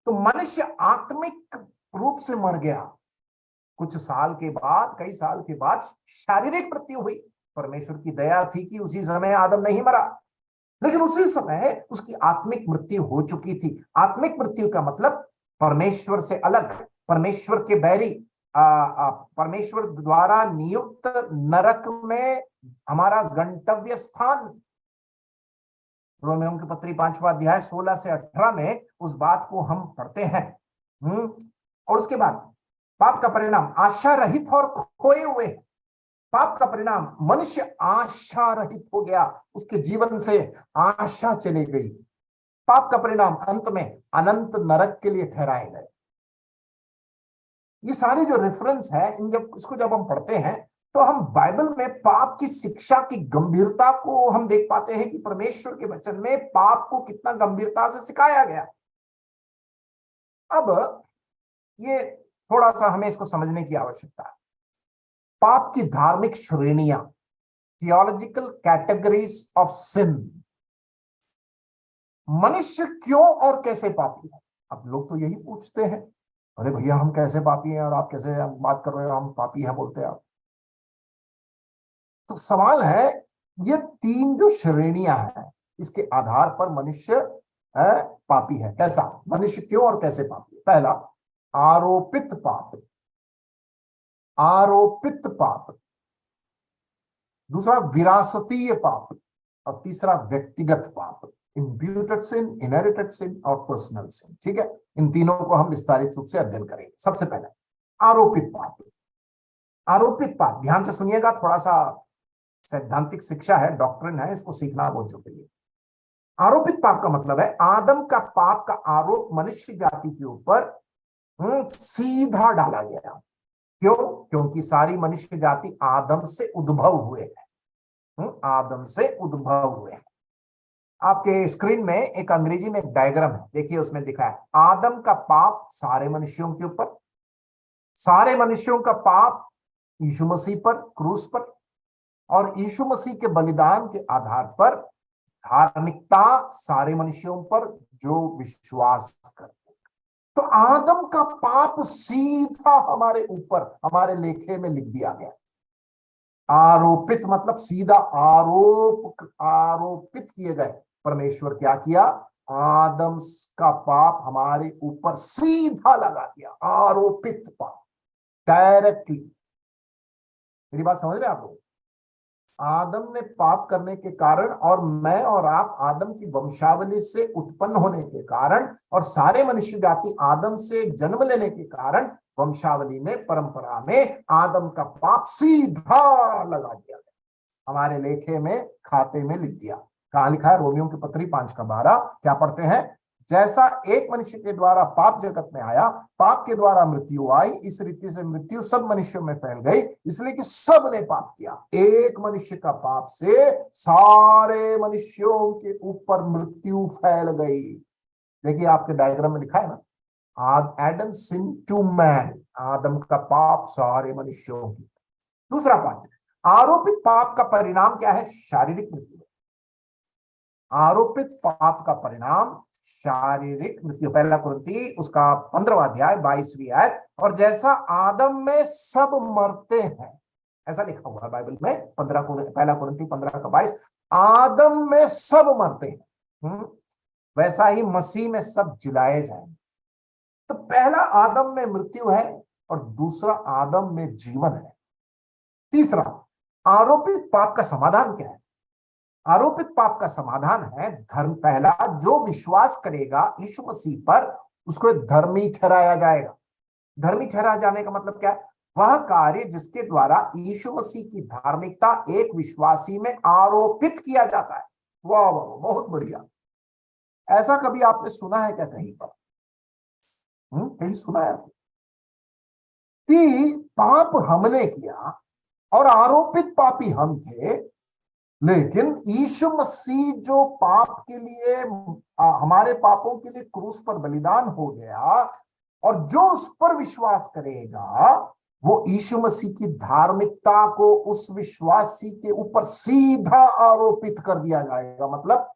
तो मनुष्य आत्मिक रूप से मर गया। कुछ साल के बाद, कई साल के बाद शारीरिक मृत्यु हुई। परमेश्वर की दया थी कि उसी समय आदम नहीं मरा, लेकिन उसी समय उसकी आत्मिक मृत्यु हो चुकी थी। आत्मिक मृत्यु का मतलब परमेश्वर से अलग, परमेश्वर के बैरी, परमेश्वर द्वारा नियुक्त नरक में हमारा गंतव्य स्थान। रोमियों की पत्री 5 अध्याय 16 से 18 में उस बात को हम पढ़ते हैं। और उसके बाद पाप का परिणाम आशा रहित और खोए हुए। पाप का परिणाम मनुष्य आशा रहित हो गया, उसके जीवन से आशा चली गई। पाप का परिणाम अंत में अनंत नरक के लिए ठहराए गए। ये सारे जो रेफरेंस है, इसको जब हम पढ़ते हैं तो हम बाइबल में पाप की शिक्षा की गंभीरता को हम देख पाते हैं कि परमेश्वर के वचन में पाप को कितना गंभीरता से सिखाया गया। अब ये थोड़ा सा हमें इसको समझने की आवश्यकता है। पाप की धार्मिक श्रेणियां, थियोलॉजिकल कैटेगरीज ऑफ सिन। मनुष्य क्यों और कैसे पापी है? अब लोग तो यही पूछते हैं, अरे भैया हम कैसे पापी हैं और आप कैसे बात कर रहे हो, हम पापी हैं बोलते हैं आप। तो सवाल है, ये तीन जो श्रेणियां हैं इसके आधार पर मनुष्य पापी है। कैसा? मनुष्य क्यों और कैसे पापी है? पहला, आरोपित पाप। आरोपित पाप। दूसरा, विरासतीय पाप। और तीसरा, व्यक्तिगत पाप। इम्प्यूटेड सिन, इनहेरिटेड सिन और पर्सनल सिन। ठीक है, इन तीनों को हम विस्तारित रूप से अध्ययन करेंगे। सबसे पहले आरोपित पाप। आरोपित पाप, ध्यान से सुनिएगा, थोड़ा सा सैद्धांतिक शिक्षा है, डॉक्ट्रिन है, इसको सीखना बहुत जरूरी है। आरोपित पाप का मतलब है आदम का पाप का आरोप मनुष्य जाति के ऊपर सीधा डाला गया। क्यों? क्योंकि सारी मनुष्य जाति आदम से उद्भव हुए हैं। आदम से उद्भव हुए हैं। आपके स्क्रीन में एक अंग्रेजी में एक डायग्राम है, देखिए उसमें लिखा है आदम का पाप सारे मनुष्यों के ऊपर, सारे मनुष्यों का पाप यीशु मसीह पर क्रूस पर, और यीशु मसीह के बलिदान के आधार पर धार्मिकता सारे मनुष्यों पर जो विश्वास करते हैं। तो आदम का पाप सीधा हमारे ऊपर, हमारे लेखे में लिख दिया गया। आरोपित मतलब सीधा आरोपित किए गए। परमेश्वर क्या किया, आदम का पाप हमारे ऊपर सीधा लगा दिया, आरोपित पाप, डायरेक्टली। मेरी बात समझ रहे हैं आप लोग? आदम ने पाप करने के कारण, और मैं और आप आदम की वंशावली से उत्पन्न होने के कारण, और सारे मनुष्य जाति आदम से जन्म लेने के कारण, वंशावली में, परंपरा में आदम का पाप सीधा लगा दिया गया, हमारे लेखे में, खाते में लिख दिया। कहां लिखा है? रोमियो की पत्री 5:12। क्या पढ़ते हैं? जैसा एक मनुष्य के द्वारा पाप जगत में आया, पाप के द्वारा मृत्यु आई, इस रीति से मृत्यु सब मनुष्यों में फैल गई, इसलिए कि सब ने पाप किया। एक मनुष्य का पाप से सारे मनुष्यों के ऊपर मृत्यु फैल गई। देखिए आपके डायग्राम में लिखा है ना, एडम सिन टू मैन, आदम का पाप सारे मनुष्यों की। दूसरा पाठ, आरोपित पाप का परिणाम क्या है? शारीरिक मृत्यु। आरोपित पाप का परिणाम शारीरिक मृत्यु। पहला कुरिन्थी उसका 15वां अध्याय 22वीं आयत। और जैसा आदम में सब मरते हैं, ऐसा लिखा हुआ है बाइबल में, पहला कुरिन्थी 15:22, आदम में सब मरते हैं, वैसा ही मसीह में सब जिलाए जाएंगे। तो पहला आदम में मृत्यु है और दूसरा आदम में जीवन है। तीसरा, आरोपित पाप का समाधान क्या है? आरोपित पाप का समाधान है धर्म। पहला, जो विश्वास करेगा यीशु मसीह पर, उसको धर्मी ठहराया जाएगा। धर्मी ठहराया जाने का मतलब क्या है? वह कार्य जिसके द्वारा यीशु मसीह की धार्मिकता एक विश्वासी में आरोपित किया जाता है। वाह वाह, बहुत बढ़िया। ऐसा कभी आपने सुना है क्या कहीं पर? कहीं सुना है कि पाप हमने किया और आरोपित पापी हम थे, लेकिन यीशु मसीह जो पाप के लिए, हमारे पापों के लिए क्रूस पर बलिदान हो गया, और जो उस पर विश्वास करेगा, वो यीशु मसीह की धार्मिकता को उस विश्वासी के ऊपर सीधा आरोपित कर दिया जाएगा। मतलब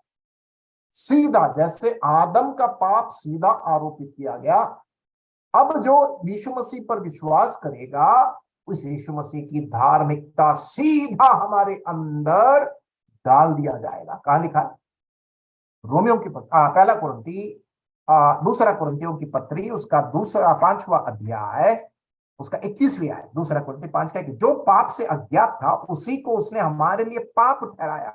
सीधा, जैसे आदम का पाप सीधा आरोपित किया गया, अब जो यीशु मसीह पर विश्वास करेगा, उस यीशु मसीह की धार्मिकता सीधा हमारे अंदर डाल दिया जाएगा। कहां लिखा है? रोमियो की पहला कुरिन्थी, दूसरा कुरिन्थियों की पत्री उसका 5वां अध्याय उसका 21वीं आयत। दूसरा कुरिन्थी 5 का, कि जो पाप से अज्ञात था उसी को उसने हमारे लिए पाप ठहराया।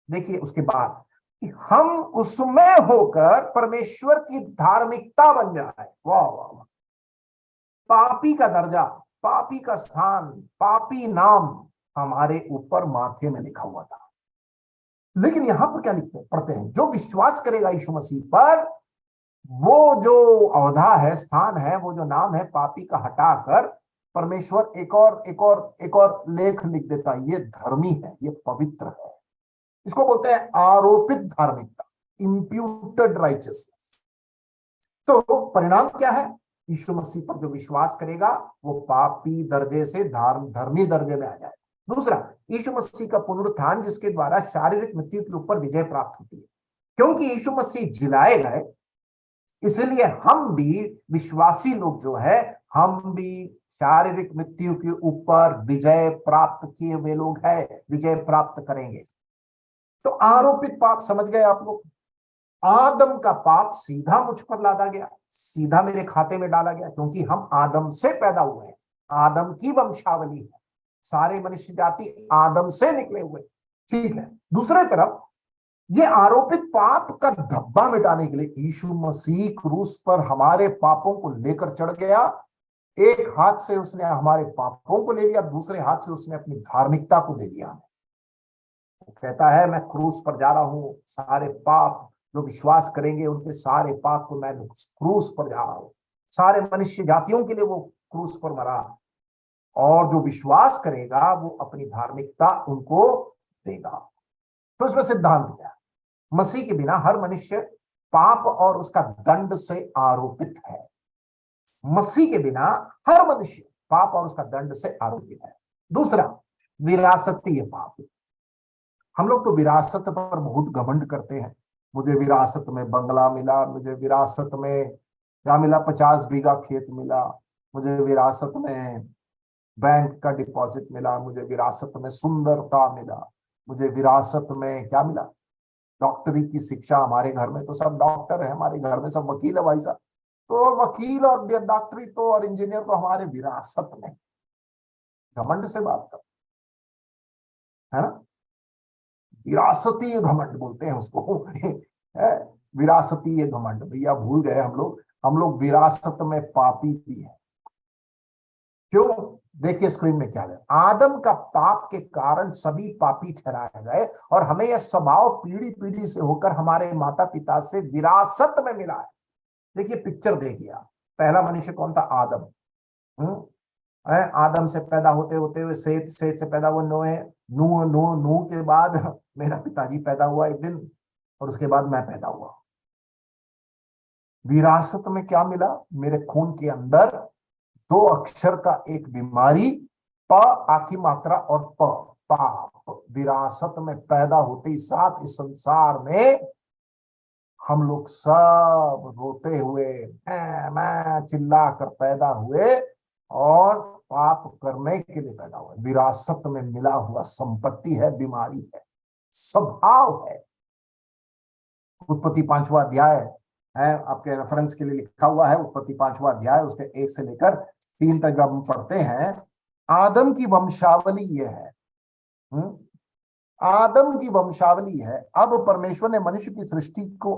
देखिए उसके बाद, कि हम उसमें होकर परमेश्वर की धार्मिकता बन जाए। वाह वाह वाह। पापी का दर्जा, पापी का स्थान, पापी नाम हमारे ऊपर माथे में लिखा हुआ था। लेकिन यहां पर क्या लिखते हैं, पढ़ते हैं, जो विश्वास करेगा यीशु मसीह पर, वो जो अवधा है, स्थान है, वो जो नाम है पापी का हटाकर परमेश्वर एक और लेख लिख देता है। ये धर्मी है, ये पवित्र है। इसको बोलते हैं आरोपित धार्मिकता, इंप्यूटेड राइचियसनेस। तो परिणाम क्या है? यीशु मसीह पर जो विश्वास करेगा वो पापी दर्जे से धर्मी दर्जे में आ जाए। दूसरा, यीशु मसीह का पुनरुत्थान, जिसके द्वारा शारीरिक मृत्यु के ऊपर विजय प्राप्त होती है। क्योंकि यीशु मसीह जिलाए गए, इसलिए हम भी विश्वासी लोग जो है, हम भी शारीरिक मृत्यु के ऊपर विजय प्राप्त किए हुए लोग हैं, विजय प्राप्त करेंगे। तो आरोपित पाप समझ गए आप लोग? आदम का पाप सीधा मुझ पर लादा गया, सीधा मेरे खाते में डाला गया, क्योंकि हम आदम से पैदा हुए हैं, आदम की वंशावली है, सारे मनुष्य जाति आदम से निकले हुए। ठीक है। दूसरे तरफ ये आरोपित पाप का धब्बा मिटाने के लिए यीशु मसीह क्रूस पर हमारे पापों को लेकर चढ़ गया। एक हाथ से उसने हमारे पापों को ले लिया, दूसरे हाथ से उसने अपनी धार्मिकता को दे दिया। वो कहता है, मैं क्रूस पर जा रहा हूं, सारे पाप जो विश्वास करेंगे उनके सारे पाप को मैं क्रूस पर जा रहा हूं। सारे मनुष्य जातियों के लिए वो क्रूस पर मरा, और जो विश्वास करेगा वो अपनी धार्मिकता उनको देगा। तो इसमें सिद्धांत क्या है? मसीह के बिना हर मनुष्य पाप और उसका दंड से आरोपित है। मसीह के बिना हर मनुष्य पाप और उसका दंड से आरोपित है। दूसरा, विरासती पाप। हम लोग तो विरासत पर बहुत घमंड करते हैं। मुझे विरासत में बंगला मिला, मुझे विरासत में क्या मिला? 50 बीघा खेत मिला मुझे विरासत में, बैंक का डिपॉजिट मिला मुझे विरासत में, सुंदरता मिला मुझे विरासत में, क्या मिला? डॉक्टरी की शिक्षा, हमारे घर में तो सब डॉक्टर है, हमारे घर में सब वकील है भाई साहब, तो वकील और डॉक्टरी तो और इंजीनियर तो हमारे विरासत में। घमंड से बात कर, है ना? विरासतीय घमंड बोलते हैं उसको है, विरासतीय घमंड। भैया भूल गए हम लोग विरासत में पापी भी है। क्यों? देखिए स्क्रीन में क्या है, आदम का पाप के कारण सभी पापी ठहराए गए और हमें यह स्वभाव पीढ़ी पीढ़ी से होकर हमारे माता पिता से विरासत में मिला है। देखिए पिक्चर देखिए आप, पहला मनुष्य कौन था? आदम। आदम से पैदा होते होते हुए सेत, सेत से पैदा हुआ नूह, नूह नूह नूह के बाद मेरा पिताजी पैदा हुआ एक दिन, और उसके बाद मैं पैदा हुआ। विरासत में क्या मिला? मेरे खून के अंदर 2 अक्षर का एक बीमारी, प आखी मात्रा और प, पाप। विरासत में पैदा होते ही साथ इस संसार में हम लोग सब रोते हुए मैं चिल्ला कर पैदा हुए और पाप करने के लिए पैदा हुए। विरासत में मिला हुआ संपत्ति है, बीमारी है, स्वभाव है। उत्पत्ति 5वां अध्याय है, आपके रेफरेंस के लिए लिखा हुआ है, उत्पत्ति 5वां अध्याय उसके 1 से लेकर 3 तक जब हम पढ़ते हैं, आदम की वंशावली यह है। आदम की वंशावली है। अब परमेश्वर ने मनुष्य की सृष्टि को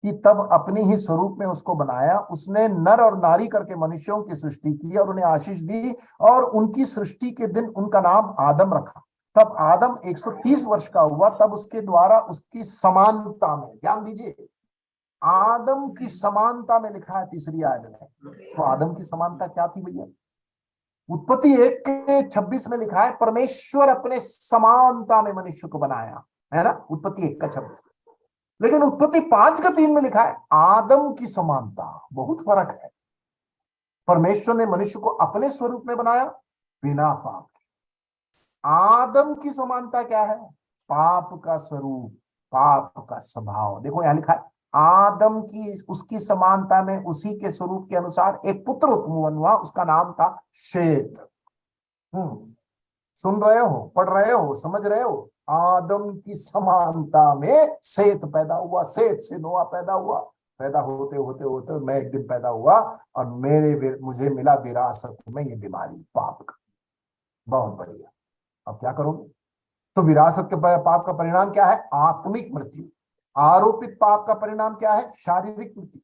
कि तब अपने ही स्वरूप में उसको बनाया, उसने नर और नारी करके मनुष्यों की सृष्टि की और उन्हें आशीष दी, और उनकी सृष्टि के दिन उनका नाम आदम रखा। तब आदम 130 वर्ष का हुआ, तब उसके द्वारा उसकी समानता में, ध्यान दीजिए, आदम की समानता में लिखा है 3री आयत में। तो आदम की समानता क्या थी भैया? उत्पत्ति 1 के 26 में लिखा है परमेश्वर अपने समानता में मनुष्य को बनाया, है ना? उत्पत्ति 1 का 26। लेकिन उत्पत्ति 5 का 3 में लिखा है आदम की समानता। बहुत फर्क है। परमेश्वर ने मनुष्य को अपने स्वरूप में बनाया बिना पाप के। आदम की समानता क्या है? पाप का स्वरूप, पाप का स्वभाव। देखो यहां लिखा है आदम की, उसकी समानता में उसी के स्वरूप के अनुसार एक पुत्र उत्पन्न हुआ, उसका नाम था शेत। सुन रहे हो, पढ़ रहे हो, समझ रहे हो? आदम की समानता में सेत पैदा हुआ, सेत से नोआ पैदा हुआ। पैदा होते होते होते मैं एक दिन पैदा हुआ और मुझे मिला विरासत में ये बीमारी, पाप का। बहुत बढ़िया। अब क्या करोगे? तो विरासत के पाप का परिणाम क्या है? आत्मिक मृत्यु। आरोपित पाप का परिणाम क्या है? शारीरिक मृत्यु।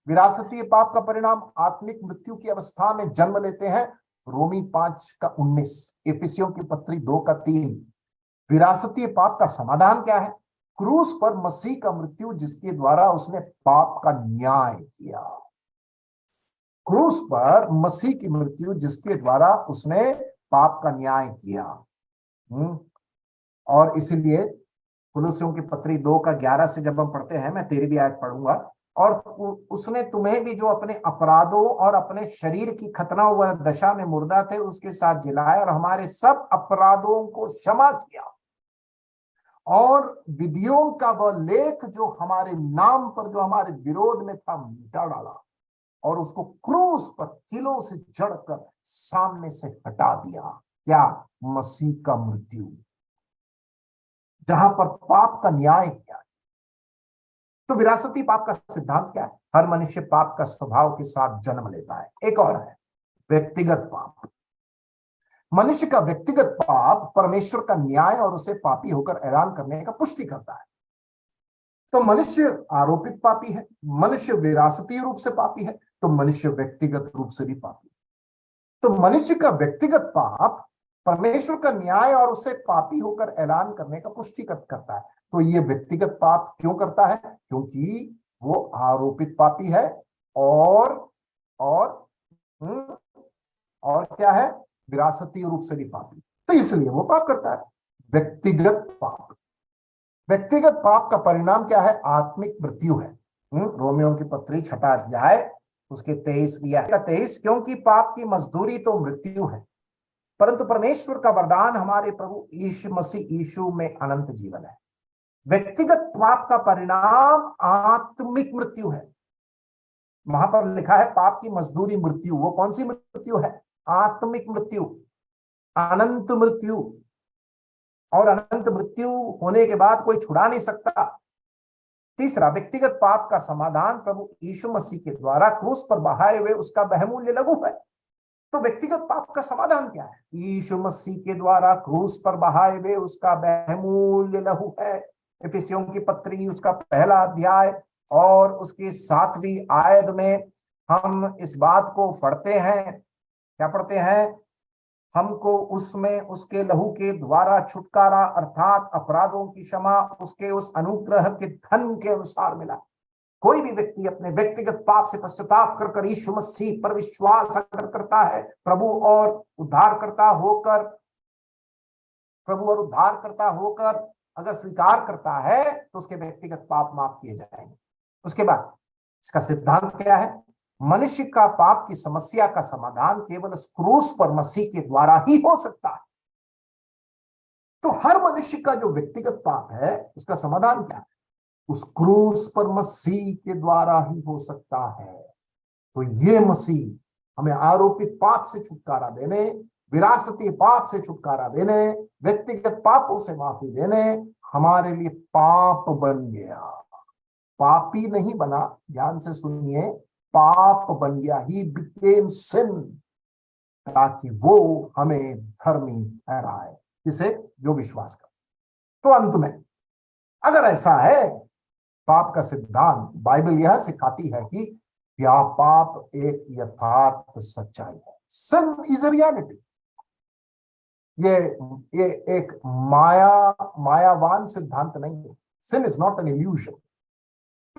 विरासतीय पाप का परिणाम आत्मिक मृत्यु की अवस्था में जन्म लेते हैं। रोमी 5 का 19, इफिसियों की पत्री 2 का 3। विरासतीय पाप का समाधान क्या है? क्रूस पर मसीह का मृत्यु, जिसके द्वारा उसने पाप का न्याय किया। क्रूस पर मसीह की मृत्यु, जिसके द्वारा उसने पाप का न्याय किया। और इसीलिए कुलुस्सियों की पत्री 2 का 11 से जब हम पढ़ते हैं, मैं 13वीं आयत पढ़ूंगा, और उसने तुम्हें भी जो अपने अपराधों और अपने शरीर की खतना हुआ दशा में मुर्दा थे उसके साथ जिलाया और हमारे सब अपराधों को क्षमा किया, और विधियों का वह लेख जो हमारे नाम पर, जो हमारे विरोध में था, मिटा डाला, और उसको क्रूस पर किलों से जड़कर सामने से हटा दिया। क्या? मसीह का मृत्यु, जहां पर पाप का न्याय किया। तो विरासती पाप का सिद्धांत क्या है? हर मनुष्य पाप का स्वभाव के साथ जन्म लेता है। एक और है व्यक्तिगत पाप। मनुष्य का व्यक्तिगत पाप परमेश्वर का न्याय और उसे पापी होकर ऐलान करने का पुष्टि करता है। तो मनुष्य आरोपित पापी है, मनुष्य विरासतीय रूप से पापी है, तो मनुष्य व्यक्तिगत रूप से भी पापी है। तो मनुष्य का व्यक्तिगत पाप परमेश्वर का न्याय और उसे पापी होकर ऐलान करने का पुष्टि करता है। तो ये व्यक्तिगत पाप क्यों करता है? क्योंकि वो आरोपित पापी है, और और क्या है? विरासतीय रूप से भी पापी, तो इसलिए वो पाप करता है। व्यक्तिगत पाप, व्यक्तिगत पाप का परिणाम क्या है? आत्मिक मृत्यु है। रोमियो की पत्री 6 अध्याय उसके 23, क्योंकि पाप की मजदूरी तो मृत्यु है, परंतु परमेश्वर का वरदान हमारे प्रभु यीशु मसीह यीशु में अनंत जीवन है। व्यक्तिगत पाप का परिणाम आत्मिक मृत्यु है। वहां पर लिखा है पाप की मजदूरी मृत्यु। वो कौन सी मृत्यु है? आत्मिक मृत्यु, अनंत मृत्यु। और अनंत मृत्यु होने के बाद कोई छुड़ा नहीं सकता। तीसरा, व्यक्तिगत पाप का समाधान प्रभु यीशु मसीह के द्वारा क्रूस पर बहाए हुए उसका बहुमूल्य लहू है। तो व्यक्तिगत पाप का समाधान क्या है? यीशु मसीह के द्वारा क्रूस पर बहाए हुए उसका बहुमूल्य लहू है। इफिसियों की पत्री उसका पहला अध्याय और उसकी 7वीं आयत में हम इस बात को पढ़ते हैं। क्या पढ़ते हैं? हमको उसमें उसके लहू के द्वारा छुटकारा अर्थात अपराधों की क्षमा उसके उस अनुग्रह के धन के अनुसार मिला। कोई भी व्यक्ति अपने व्यक्तिगत पाप से पश्चाताप कर कर यीशु मसीह पर विश्वास अगर करता है, प्रभु और उद्धारकर्ता होकर अगर स्वीकार करता है, तो उसके व्यक्तिगत पाप माफ किए जाएंगे। उसके बाद इसका सिद्धांत क्या है? मनुष्य का पाप की समस्या का समाधान केवल उस क्रूस पर मसीह के द्वारा ही हो सकता है। तो हर मनुष्य का जो व्यक्तिगत पाप है उसका समाधान क्या है? उस क्रूस पर मसीह के द्वारा ही हो सकता है। तो ये मसीह हमें आरोपित पाप से छुटकारा देने, विरासती पाप से छुटकारा देने, व्यक्तिगत पापों से माफी देने हमारे लिए पाप बन गया। पापी नहीं बना, ध्यान से सुनिए, पाप बन गया। ही बिकेम सिन, ताकि वो हमें धर्मी ठहराए, जिसे जो विश्वास कर। तो अंत में अगर ऐसा है, पाप का सिद्धांत बाइबल यह सिखाती है कि क्या पाप एक यथार्थ सच्चाई है। सिन इज अ रियलिटी। ये एक मायावान सिद्धांत नहीं है। सिन इज नॉट एन इल्यूजन।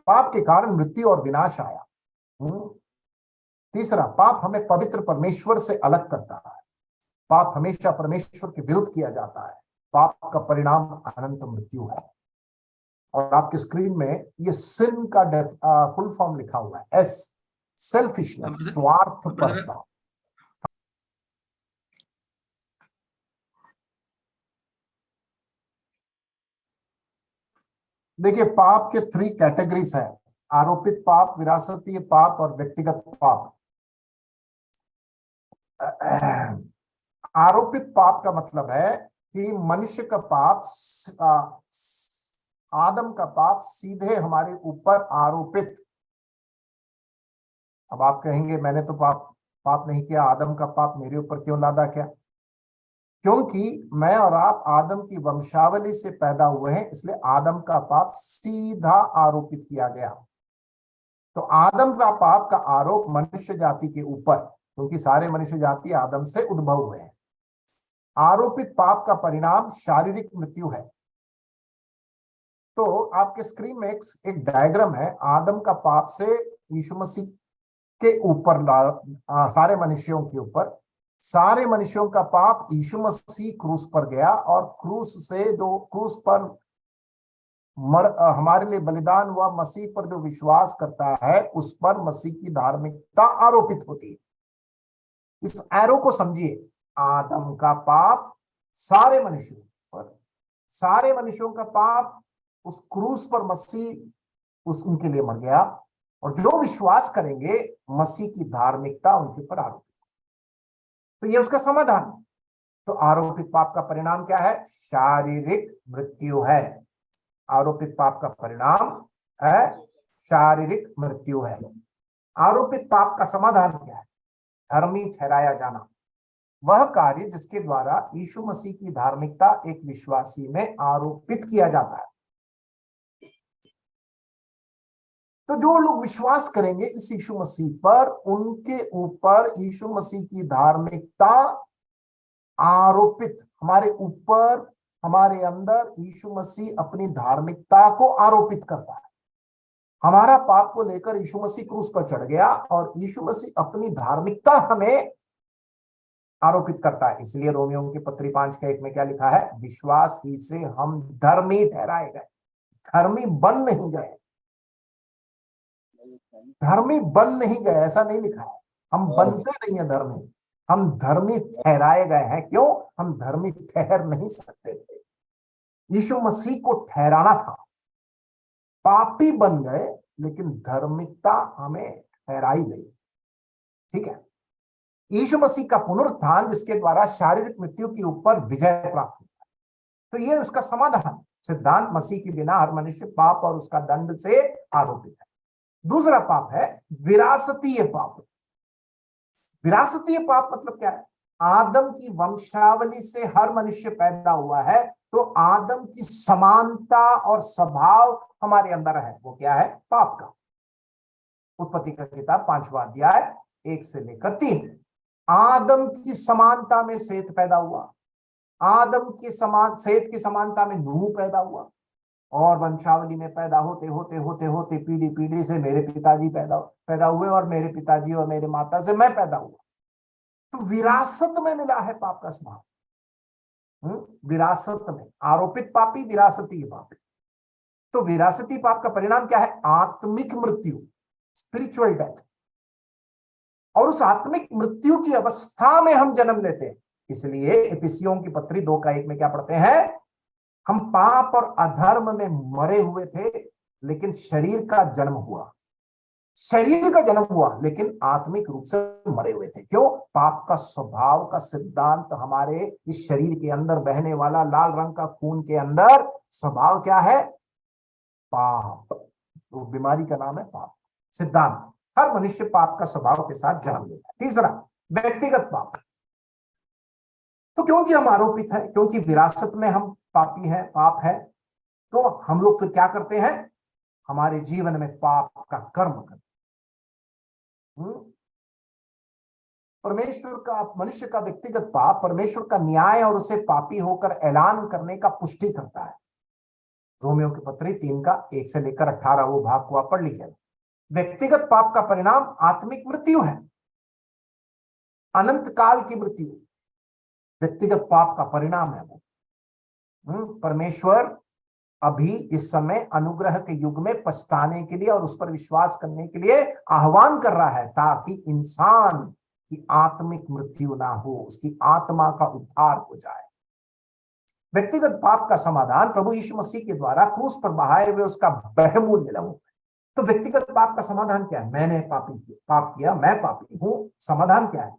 पाप के कारण मृत्यु और विनाश आया। तीसरा, पाप हमें पवित्र परमेश्वर से अलग करता है। पाप हमेशा परमेश्वर के विरुद्ध किया जाता है। पाप का परिणाम अनंत मृत्यु है। और आपके स्क्रीन में ये सिन का फुल फॉर्म लिखा हुआ है, एस, सेल्फिशनेस, स्वार्थपरता। देखिए, पाप के 3 कैटेगरीज है: आरोपित पाप, विरासती पाप और व्यक्तिगत पाप। आरोपित पाप का मतलब है कि मनुष्य का पाप, आदम का पाप सीधे हमारे ऊपर आरोपित। अब आप कहेंगे मैंने तो पाप नहीं किया, आदम का पाप मेरे ऊपर क्यों लादा? क्या? क्योंकि मैं और आप आदम की वंशावली से पैदा हुए हैं, इसलिए आदम का पाप सीधा आरोपित किया गया। तो आदम का पाप का आरोप मनुष्य जाति के ऊपर, क्योंकि सारे मनुष्य जाति आदम से उद्भव हुए हैं। आरोपित पाप का परिणाम शारीरिक मृत्यु है। तो आपके स्क्रीन में एक डायग्राम है आदम का पाप से यीशु मसीह के ऊपर, सारे मनुष्यों के ऊपर। सारे मनुष्यों का पाप यीशु मसीह क्रूस पर गया, और क्रूस से जो क्रूस पर हमारे लिए बलिदान हुआ, मसीह पर जो विश्वास करता है उस पर मसीह की धार्मिकता आरोपित होती है। इस एरो को समझिए। आदम का पाप सारे मनुष्यों पर, सारे मनुष्यों का पाप उस क्रूस पर मसीह उनके लिए मर गया, और जो विश्वास करेंगे मसीह की धार्मिकता उनके पर आरोपित। तो ये उसका समाधान। तो आरोपित पाप का परिणाम क्या है? शारीरिक मृत्यु है। आरोपित पाप का परिणाम है शारीरिक मृत्यु है। आरोपित पाप का समाधान क्या है? धर्मी ठहराया जाना। वह कार्य जिसके द्वारा यीशु मसीह की धार्मिकता एक विश्वासी में आरोपित किया जाता है। तो जो लोग विश्वास करेंगे इस यीशु मसीह पर, उनके ऊपर यीशु मसीह की धार्मिकता आरोपित, हमारे ऊपर, हमारे अंदर यीशु मसीह अपनी धार्मिकता को आरोपित करता है। हमारा पाप को लेकर यीशु मसीह क्रूस पर चढ़ गया, और यीशु मसीह अपनी धार्मिकता हमें आरोपित करता है। इसलिए रोमियों की पत्री 5:1 में क्या लिखा है? विश्वास ही से हम धर्मी ठहराए गए। धर्मी बन नहीं गए, धर्मी बन नहीं गए, ऐसा नहीं लिखा है। हम बनते नहीं है धर्मी, हम धर्मी ठहराए गए हैं। क्यों? हम धर्मी ठहर नहीं सकते थे, यीशु मसीह को ठहराना था। पापी बन गए, लेकिन धार्मिकता हमें ठहराई गई। ठीक है, यीशु मसीह का पुनरुत्थान जिसके द्वारा शारीरिक मृत्यु के ऊपर विजय प्राप्त हुआ, तो ये उसका समाधान सिद्धांत। मसीह के बिना हर मनुष्य पाप और उसका दंड से आरोपित है। दूसरा पाप है विरासतीय पाप। विरासतीय पाप मतलब क्या है? आदम की वंशावली से हर मनुष्य पैदा हुआ है, तो आदम की समानता और स्वभाव हमारे अंदर है। वो क्या है? पाप का। उत्पत्ति का किताब 5वां अध्याय 1 से लेकर 3। आदम की समानता में सेत पैदा हुआ, आदम की समान सेत की समानता में नूह पैदा हुआ, और वंशावली में पैदा होते होते होते होते पीढ़ी पीढ़ी से मेरे पिताजी पैदा हुए, और मेरे पिताजी और मेरे माता से मैं पैदा हुआ। तो विरासत में मिला है पाप का स्वभाव। विरासत में आरोपित पापी, विरासती पापी। तो विरासती पाप का परिणाम क्या है? आत्मिक मृत्यु, स्पिरिचुअल डेथ। और उस आत्मिक मृत्यु की अवस्था में हम जन्म लेते हैं। इसलिए इफिसियों की पत्री 2:1 में क्या पढ़ते हैं? हम पाप और अधर्म में मरे हुए थे, लेकिन शरीर का जन्म हुआ। शरीर का जन्म हुआ, लेकिन आत्मिक रूप से मरे हुए थे। क्यों? पाप का स्वभाव का सिद्धांत हमारे इस शरीर के अंदर बहने वाला लाल रंग का खून के अंदर स्वभाव क्या है? पाप। तो बीमारी का नाम है पाप। सिद्धांत, हर मनुष्य पाप का स्वभाव के साथ जन्म लेता है। तीसरा, व्यक्तिगत पाप। तो क्योंकि हम आरोपित हैं, क्योंकि विरासत में हम पापी हैं, पाप है, तो हम लोग फिर क्या करते हैं? हमारे जीवन में पाप का कर्म करते हैं। परमेश्वर का, मनुष्य का व्यक्तिगत पाप परमेश्वर का न्याय और उसे पापी होकर ऐलान करने का पुष्टि करता है। रोमियो की पत्री 3:1 से लेकर 18 वो भाग को आप पढ़ लीजिए। व्यक्तिगत पाप का परिणाम आत्मिक मृत्यु है, अनंत काल की मृत्यु व्यक्तिगत पाप का परिणाम है वो। परमेश्वर अभी इस समय अनुग्रह के युग में पछताने के लिए और उस पर विश्वास करने के लिए आह्वान कर रहा है, ताकि इंसान की आत्मिक मृत्यु ना हो, उसकी आत्मा का उद्धार हो जाए। व्यक्तिगत पाप का समाधान प्रभु यीशु मसीह के द्वारा क्रूस पर बहाए हुए उसका बहुमूल्य लहू। तो व्यक्तिगत पाप का समाधान क्या है? मैंने पाप किया, मैं पापी हूं। समाधान क्या है?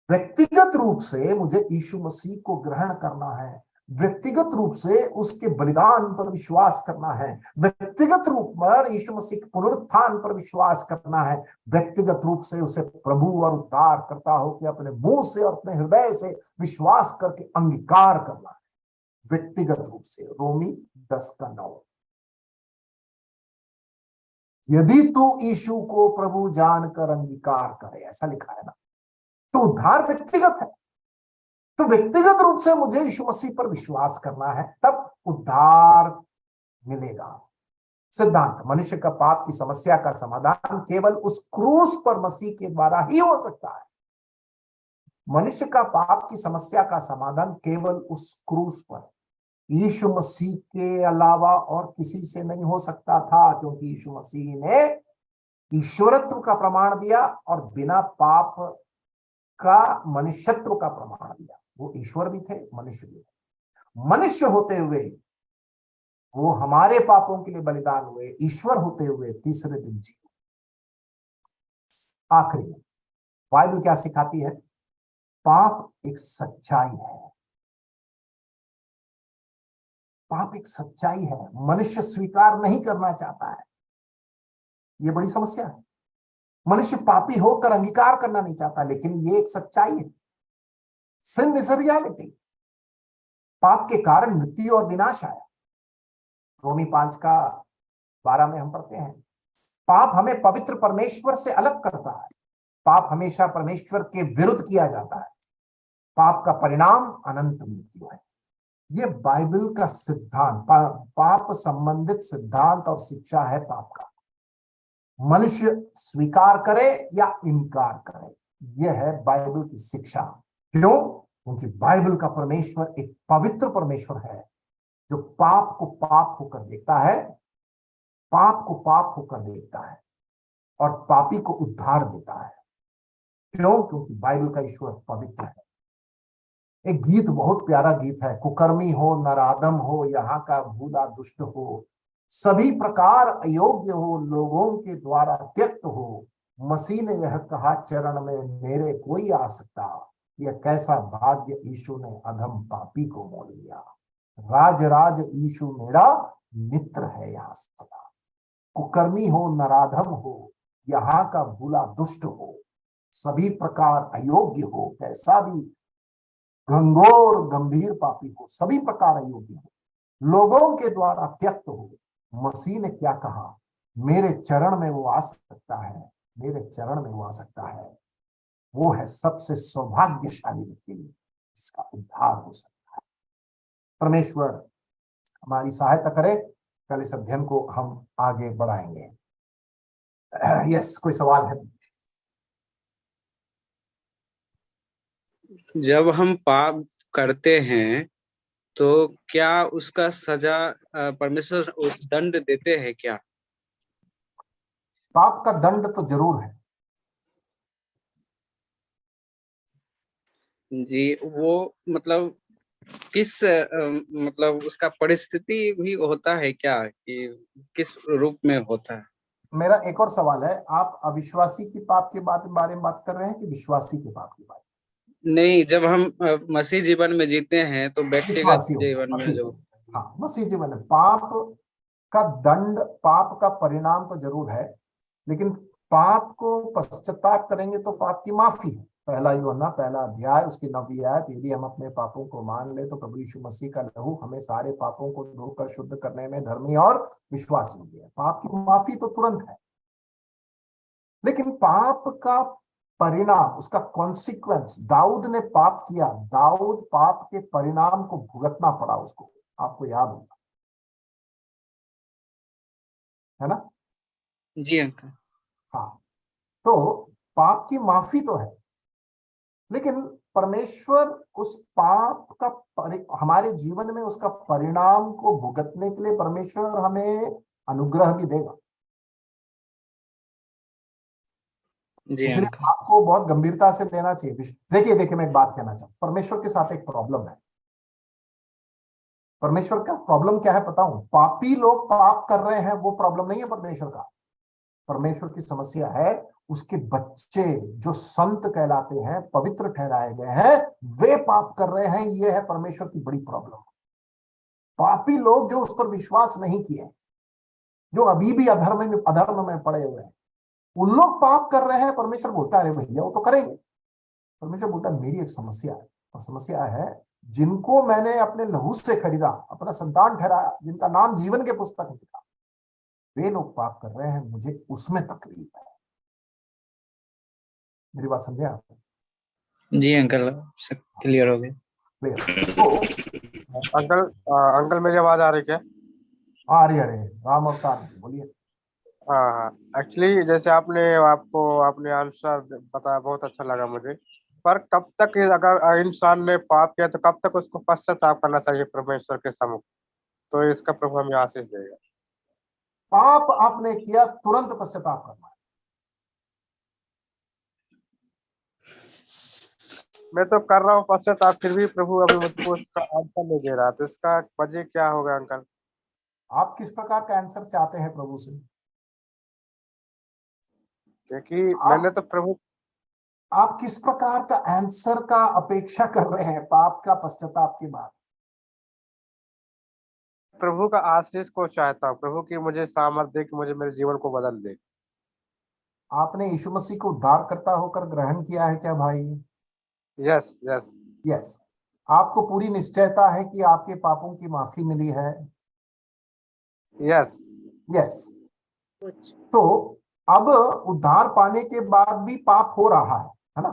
व्यक्तिगत रूप से मुझे यीशु मसीह को ग्रहण करना है, व्यक्तिगत रूप से उसके बलिदान पर विश्वास करना है, व्यक्तिगत रूप पर यीशु मसीह के पुनरुत्थान पर विश्वास करना है, व्यक्तिगत रूप से उसे प्रभु और उद्धार करता हो कि अपने मुंह से और अपने हृदय से विश्वास करके अंगीकार करना है। व्यक्तिगत रूप से। रोमी 10:9। यदि तू यीशु को प्रभु जानकर अंगीकार करे, ऐसा लिखा है ना, तो उद्धार व्यक्तिगत है। तो व्यक्तिगत रूप से मुझे यीशु मसीह पर विश्वास करना है, तब उद्धार मिलेगा। सिद्धांत, मनुष्य का पाप की समस्या का समाधान केवल उस क्रूस पर मसीह के द्वारा ही हो सकता है। मनुष्य का पाप की समस्या का समाधान केवल उस क्रूस पर, यीशु मसीह के अलावा और किसी से नहीं हो सकता था, क्योंकि यीशु मसीह ने ईश्वरत्व का प्रमाण दिया और बिना पाप का मनुष्यत्व का प्रमाण दिया। वो ईश्वर भी थे, मनुष्य भी थे। मनुष्य होते हुए वो हमारे पापों के लिए बलिदान हुए, ईश्वर होते हुए तीसरे दिन जी। आखिरी में बाइबल क्या सिखाती है? पाप एक सच्चाई है। पाप एक सच्चाई है, मनुष्य स्वीकार नहीं करना चाहता है। ये बड़ी समस्या है। मनुष्य पापी होकर अंगीकार करना नहीं चाहता, लेकिन ये एक सच्चाई है। सिन इज अ रियलिटी। पाप के कारण मृत्यु और विनाश आया। रोमी 5:12 में हम पढ़ते हैं, पाप हमें पवित्र परमेश्वर से अलग करता है। पाप हमेशा परमेश्वर के विरुद्ध किया जाता है। पाप का परिणाम अनंत मृत्यु है। ये बाइबल का सिद्धांत, पाप संबंधित सिद्धांत और शिक्षा है पाप का। मनुष्य स्वीकार करे या इनकार करे, यह है बाइबल की शिक्षा। क्यों? क्योंकि बाइबल का परमेश्वर एक पवित्र परमेश्वर है, जो पाप को पाप होकर देखता है, पाप को पाप होकर देखता है और पापी को उद्धार देता है। क्यों? क्योंकि बाइबल का ईश्वर पवित्र है। एक गीत, बहुत प्यारा गीत है, कुकर्मी हो, नराधम हो, यहाँ का भूला दुष्ट हो, सभी प्रकार अयोग्य हो, लोगों के द्वारा त्यक्त हो, मसीह ने यह कहा, चरण में मेरे कोई आ सकता, यह कैसा भाग्य यीशु ने अधम पापी को मोल लिया। राज राज यीशु मेरा मित्र है यहाँ सदा। कुकर्मी हो नराधम हो, यहाँ का भूला दुष्ट हो, सभी प्रकार अयोग्य हो, कैसा भी घंघोर गंभीर पापी हो, सभी प्रकार अयोग्य हो, लोगों के द्वारा त्यक्त हो, मसीह ने क्या कहा, मेरे चरण में वो आ सकता है, मेरे चरण में वो आ सकता है। वो है सबसे सौभाग्यशाली व्यक्ति जिसका उद्धार हो सकता है। परमेश्वर हमारी सहायता करे। कल इस अध्ययन को हम आगे बढ़ाएंगे। यस, कोई सवाल है? जब हम पाप करते हैं तो क्या उसका सजा परमेश्वर उस दंड देते हैं क्या? पाप का दंड तो जरूर है जी। वो मतलब किस मतलब उसका परिस्थिति भी होता है क्या कि किस रूप में होता है? मेरा एक और सवाल है, आप अविश्वासी की पाप के बारे में बात कर रहे हैं कि विश्वासी के पाप की बात? नहीं, जब हम मसीह जीवन में जीते हैं तो व्यक्तिगत विश्वासी हो, जीवन में मसीह, जो हाँ, मसीह जीवन में पाप का दंड, पाप का परिणाम तो जरूर है, लेकिन पाप को पश्चाताप करेंगे तो पाप की माफी है। पहला यूहन्ना पहला अध्याय उसकी 9वीं आयत, यदि हम अपने पापों को मान ले तो प्रभु यीशु मसीह का लहू हमें सारे पापों को धोकर शुद्ध करने में धर्मी और विश्वासी हो गया। पाप की माफी तो तुरंत है, लेकिन पाप का परिणाम, उसका कॉन्सिक्वेंस, दाऊद ने पाप किया, दाऊद पाप के परिणाम को भुगतना पड़ा उसको, आपको याद होगा, है ना? जी अंकल। हाँ, तो पाप की माफी तो है, लेकिन परमेश्वर उस पाप का हमारे जीवन में उसका परिणाम को भुगतने के लिए परमेश्वर हमें अनुग्रह भी देगा। जी इसलिए अंकल। आपको बहुत गंभीरता से लेना चाहिए। देखिए मैं एक बात कहना चाहूँ, परमेश्वर के साथ एक प्रॉब्लम है। परमेश्वर का प्रॉब्लम क्या है बताऊं? पापी लोग पाप कर रहे हैं, वो प्रॉब्लम नहीं है परमेश्वर का। परमेश्वर की समस्या है उसके बच्चे जो संत कहलाते हैं, पवित्र ठहराए गए हैं, वे पाप कर रहे हैं। ये है परमेश्वर की बड़ी प्रॉब्लम। पापी लोग जो उस पर विश्वास नहीं किए, जो अभी भी अधर्म में पड़े हुए हैं, उन लोग पाप कर रहे हैं। परमेश्वर बोलता है अरे भैया वो तो करेंगे। परमेश्वर बोलता है मेरी एक समस्या है, और समस्या है जिनको मैंने अपने लहू से खरीदा, अपना संतान ठहराया, जिनका नाम जीवन के पुस्तक में लिखा, वे लोग पाप कर रहे हैं, मुझे उसमें तकलीफ है। मेरी बात समझे आप? जी अंकल, क्लियर हो गया। तो अंकल अंकल मेरी आवाज आ रही क्या? आ रही, अरे राम अवतार बोलिए। हाँ हाँ, एक्चुअली जैसे आपने आंसर बताया, बहुत अच्छा लगा मुझे। पर कब तक अगर इंसान ने पाप किया तो कब तक उसको पश्चाताप करना चाहिए परमेश्वर के सम्मुख? तो इसका प्रभु हमें आशीष देगा। पाप आपने किया, तुरंत पश्चाताप करना है। मैं तो कर रहा हूँ पश्चाताप, फिर भी प्रभु अभी मुझको उसका आंसर नहीं दे रहा, तो इसका वजह क्या होगा अंकल? आप किस प्रकार का आंसर चाहते हैं प्रभु से? क्योंकि मैंने आप तो प्रभु आप किस प्रकार का आंसर का अपेक्षा कर रहे हैं पाप का पश्चाताप के बाद? प्रभु का आशीष को चाहता हूँ, प्रभु की मुझे सामर्थ्य दे कि मुझे मेरे जीवन को बदल दे। आपने यीशु मसीह को उद्धारकर्ता होकर ग्रहण किया है क्या भाई? Yes yes. यस। आपको पूरी निश्चयता है कि आपके पापों की माफी मिली है? Yes yes. तो अब उद्धार पाने के बाद भी पाप हो रहा है ना?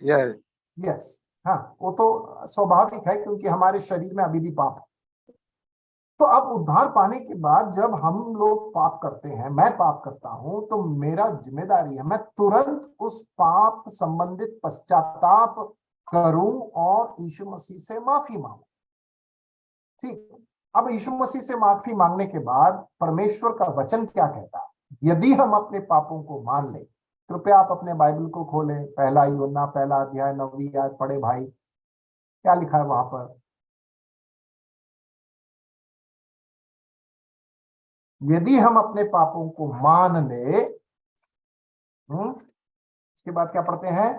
Yes yes. हाँ, वो तो स्वाभाविक है क्योंकि हमारे शरीर में अभी भी पाप है। तो अब उद्धार पाने के बाद जब हम लोग पाप करते हैं, मैं पाप करता हूं, तो मेरा जिम्मेदारी है मैं तुरंत उस पाप संबंधित पश्चाताप करूं और यीशु मसीह से माफी मांगूं। ठीक। अब यीशु मसीह से माफी मांगने के बाद परमेश्वर का वचन क्या कहता है? यदि हम अपने पापों को मान ले, कृपया आप अपने बाइबल को खोलें, पहला यूहन्ना पहला अध्याय 9वीं आयत पढ़े भाई, क्या लिखा है वहां पर? यदि हम अपने पापों को मान ले, उसके बाद क्या पढ़ते हैं,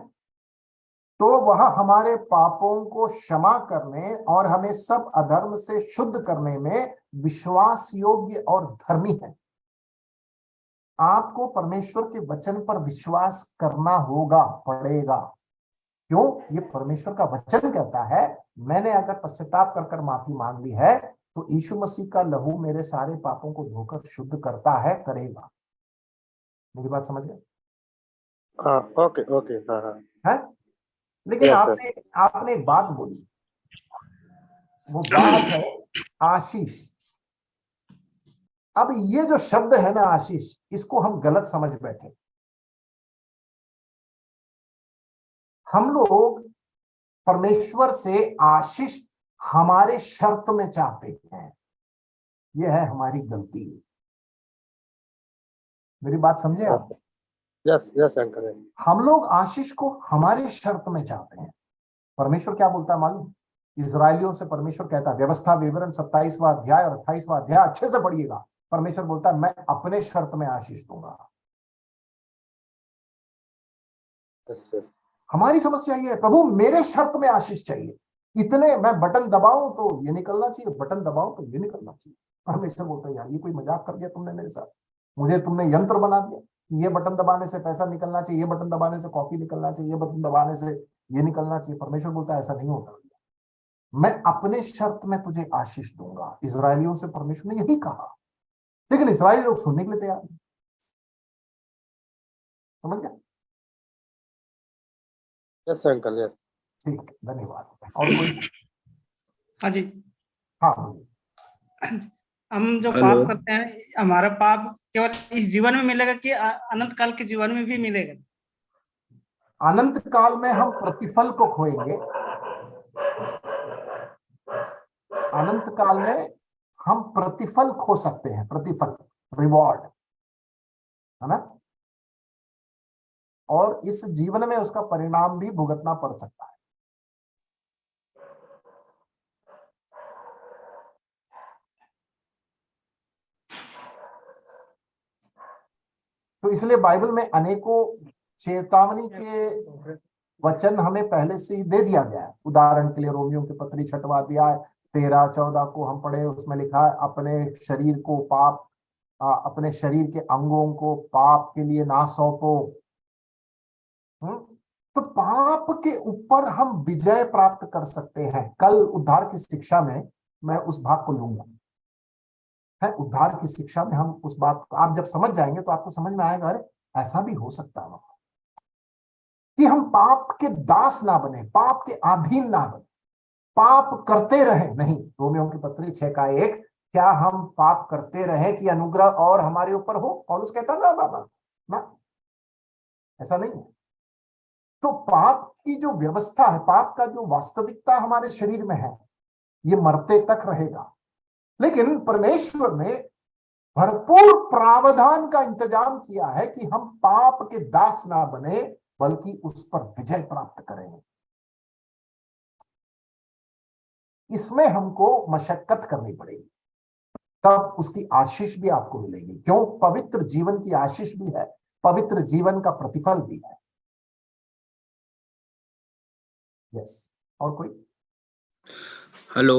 तो वह हमारे पापों को क्षमा करने और हमें सब अधर्म से शुद्ध करने में विश्वास योग्य और धर्मी है। आपको परमेश्वर के वचन पर विश्वास करना होगा, पड़ेगा। क्यों? ये परमेश्वर का वचन कहता है, मैंने अगर पश्चाताप कर माफी मांग ली है तो यीशु मसीह का लहू मेरे सारे पापों को धोकर शुद्ध करता है, करेगा। मेरी बात समझ गए? हाँ, ओके ओके, हाँ हाँ, है? लेकिन यस सर, आपने एक बात बोली, वो बात है आशीष। अब ये जो शब्द है ना आशीष, इसको हम गलत समझ बैठे। हम लोग परमेश्वर से आशीष हमारे शर्त में चाहते हैं, यह है हमारी गलती। मेरी बात समझे आप? Yes yes uncle, yes. हम लोग आशीष को हमारे शर्त में चाहते हैं। परमेश्वर क्या बोलता है मालूम? इजरायलियों से परमेश्वर कहता है, व्यवस्था विवरण 27वां अध्याय और 28वां अध्याय अच्छे से पढ़िएगा। परमेश्वर बोलता है, मैं अपने शर्त में आशीष दूंगा। यस यस, हमारी समस्या ये है, प्रभु मेरे शर्त में आशीष चाहिए, इतने मैं बटन दबाऊं तो ये निकलना चाहिए, बटन दबाऊं तो ये निकलना चाहिए। परमेश्वर बोलता है, यार ये कोई मजाक कर दिया तुमने मेरे साथ, मुझे तुमने यंत्र बना दिया। ये बटन दबाने से पैसा निकलना चाहिए, ये बटन दबाने से कॉपी निकलना चाहिए, ये बटन दबाने से ये निकलना चाहिए। परमेश्वर बोलता है, ऐसा नहीं होता, मैं अपने शर्त में तुझे आशीष दूंगा। इजरायलियों से परमेश्वर ने यही कहा, लेकिन इजरायली लोग सुनने के लिए तैयार नहीं। समझ गया? Yes uncle, yes. ठीक, धन्यवाद। और कोई? हाँ जी, हाँ, हम जो हेलो। पाप करते हैं, हमारा पाप केवल इस जीवन में मिलेगा कि अनंत काल के जीवन में भी मिलेगा? अनंत काल में हम प्रतिफल को खोएंगे। अनंत काल में हम प्रतिफल खो सकते हैं, प्रतिफल, रिवॉर्ड, है ना? और इस जीवन में उसका परिणाम भी भुगतना पड़ सकता है। तो इसलिए बाइबल में अनेकों चेतावनी के वचन हमें पहले से ही दे दिया गया है। उदाहरण के लिए रोमियो की पत्री 6वां अध्याय 13-14 को हम पढ़े, उसमें लिखा है, अपने शरीर को पाप, अपने शरीर के अंगों को पाप के लिए ना सौंपो। तो पाप के ऊपर हम विजय प्राप्त कर सकते हैं। कल उद्धार की शिक्षा में मैं उस भाग को लूंगा, है उद्धार की शिक्षा में हम उस बात को, आप जब समझ जाएंगे तो आपको समझ में आएगा, अरे ऐसा भी हो सकता है कि हम पाप के दास ना बने, पाप के अधीन ना बने, पाप करते रहे नहीं। रोमियो की पत्री 6:1, क्या हम पाप करते रहे कि अनुग्रह और हमारे ऊपर हो? पौलुस कहता ना बाबा ना, ऐसा नहीं है। तो पाप की जो व्यवस्था है, पाप का जो वास्तविकता हमारे शरीर में है, ये मरते तक रहेगा। लेकिन परमेश्वर ने भरपूर प्रावधान का इंतजाम किया है कि हम पाप के दास ना बने, बल्कि उस पर विजय प्राप्त करें। इसमें हमको मशक्कत करनी पड़ेगी, तब उसकी आशीष भी आपको मिलेगी। क्यों? पवित्र जीवन की आशीष भी है, पवित्र जीवन का प्रतिफल भी है। यस, और कोई? हेलो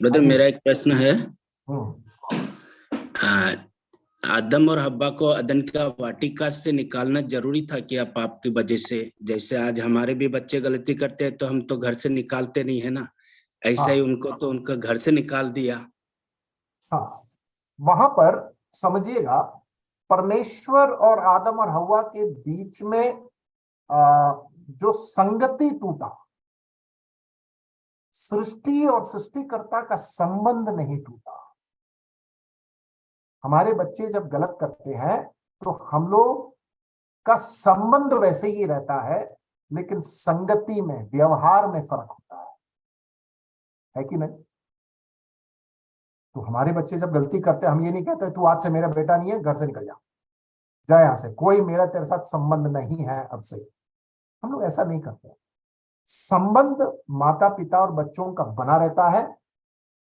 ब्रदर, मेरा एक प्रश्न है। आदम और हव्वा को अदन का वाटिका से निकालना जरूरी था क्या पाप की वजह से? जैसे आज हमारे भी बच्चे गलती करते हैं तो हम तो घर से निकालते नहीं है ना, ऐसा ही उनको तो उनका घर से निकाल दिया। हाँ, वहां पर समझिएगा, परमेश्वर और आदम और हव्वा के बीच में जो संगति टूटा, सृष्टि और सृष्टिकर्ता का संबंध नहीं टूटा। हमारे बच्चे जब गलत करते हैं तो हम लोग का संबंध वैसे ही रहता है, लेकिन संगति में, व्यवहार में फर्क होता है कि नहीं? तो हमारे बच्चे जब गलती करते हैं, हम ये नहीं कहते तू आज से मेरा बेटा नहीं है, घर से निकल जा यहां से, कोई मेरा तेरे साथ संबंध नहीं है अब से। हम लोग ऐसा नहीं करते। संबंध माता पिता और बच्चों का बना रहता है,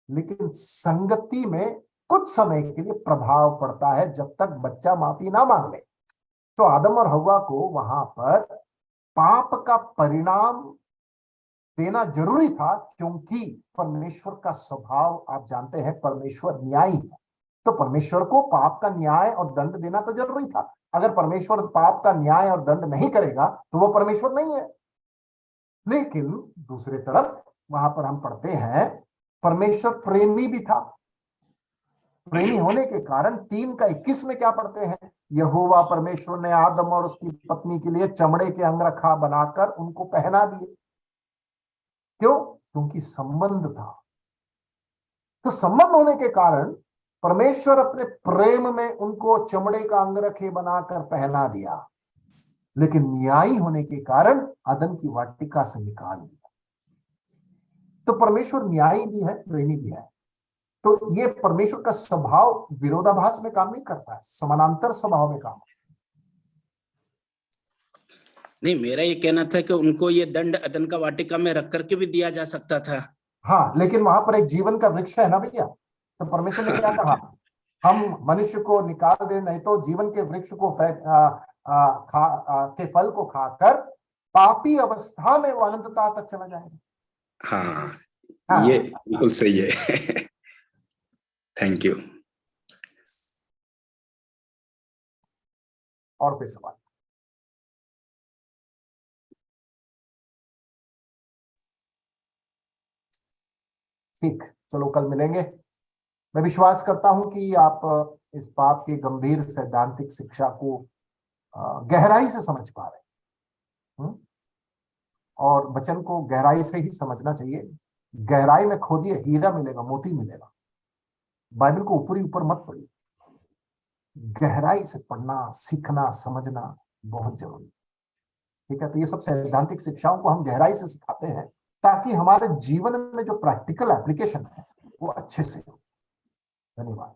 लेकिन संगति में कुछ समय के लिए प्रभाव पड़ता है जब तक बच्चा माफी ना मांग ले। तो आदम और हव्वा को वहां पर पाप का परिणाम देना जरूरी था, क्योंकि परमेश्वर का स्वभाव आप जानते हैं, परमेश्वर न्यायी था। तो परमेश्वर को पाप का न्याय और दंड देना तो जरूरी था। अगर परमेश्वर पाप का न्याय और दंड नहीं करेगा तो वो परमेश्वर नहीं है। लेकिन दूसरी तरफ वहां पर हम पढ़ते हैं परमेश्वर प्रेमी भी था। प्रेमी होने के कारण 3:21 में क्या पढ़ते हैं? यहोवा परमेश्वर ने आदम और उसकी पत्नी के लिए चमड़े के अंगरखा बनाकर उनको पहना दिए। क्यों? क्योंकि संबंध था। तो संबंध होने के कारण परमेश्वर अपने प्रेम में उनको चमड़े का अंगरखे बनाकर पहना दिया, लेकिन न्यायी होने के कारण अदन की वाटिका से निकाल दिया। तो परमेश्वर न्यायी भी है, प्रेमी भी है। तो ये परमेश्वर का स्वभाव विरोधाभास में काम नहीं करता है, समानांतर स्वभाव में काम। नहीं, मेरा ये कहना था कि उनको ये दंड अदन का वाटिका में रख करके भी दिया जा सकता था। हाँ, लेकिन वहां पर एक जीवन का वृक्ष है ना भैया। तो परमेश्वर ने क्या कहा? हम मनुष्य को निकाल दे, नहीं तो जीवन के वृक्ष को के फल को खाकर पापी अवस्था में वो अनंतता तक चला जाएगा। हाँ, ये बिल्कुल सही है। Thank you. और कोई सवाल? ठीक, चलो कल मिलेंगे। मैं विश्वास करता हूं कि आप इस पाप की गंभीर सैद्धांतिक शिक्षा को गहराई से समझ पा रहे हैं। और वचन को गहराई से ही समझना चाहिए। गहराई में खोदिए, हीरा मिलेगा, मोती मिलेगा। बाइबल को ऊपरी ऊपर मत पढ़िए, गहराई से पढ़ना, सीखना, समझना बहुत जरूरी। ठीक है, तो ये सब सैद्धांतिक शिक्षाओं को हम गहराई से सिखाते हैं ताकि हमारे जीवन में जो प्रैक्टिकल एप्लीकेशन है वो अच्छे से हो। धन्यवाद।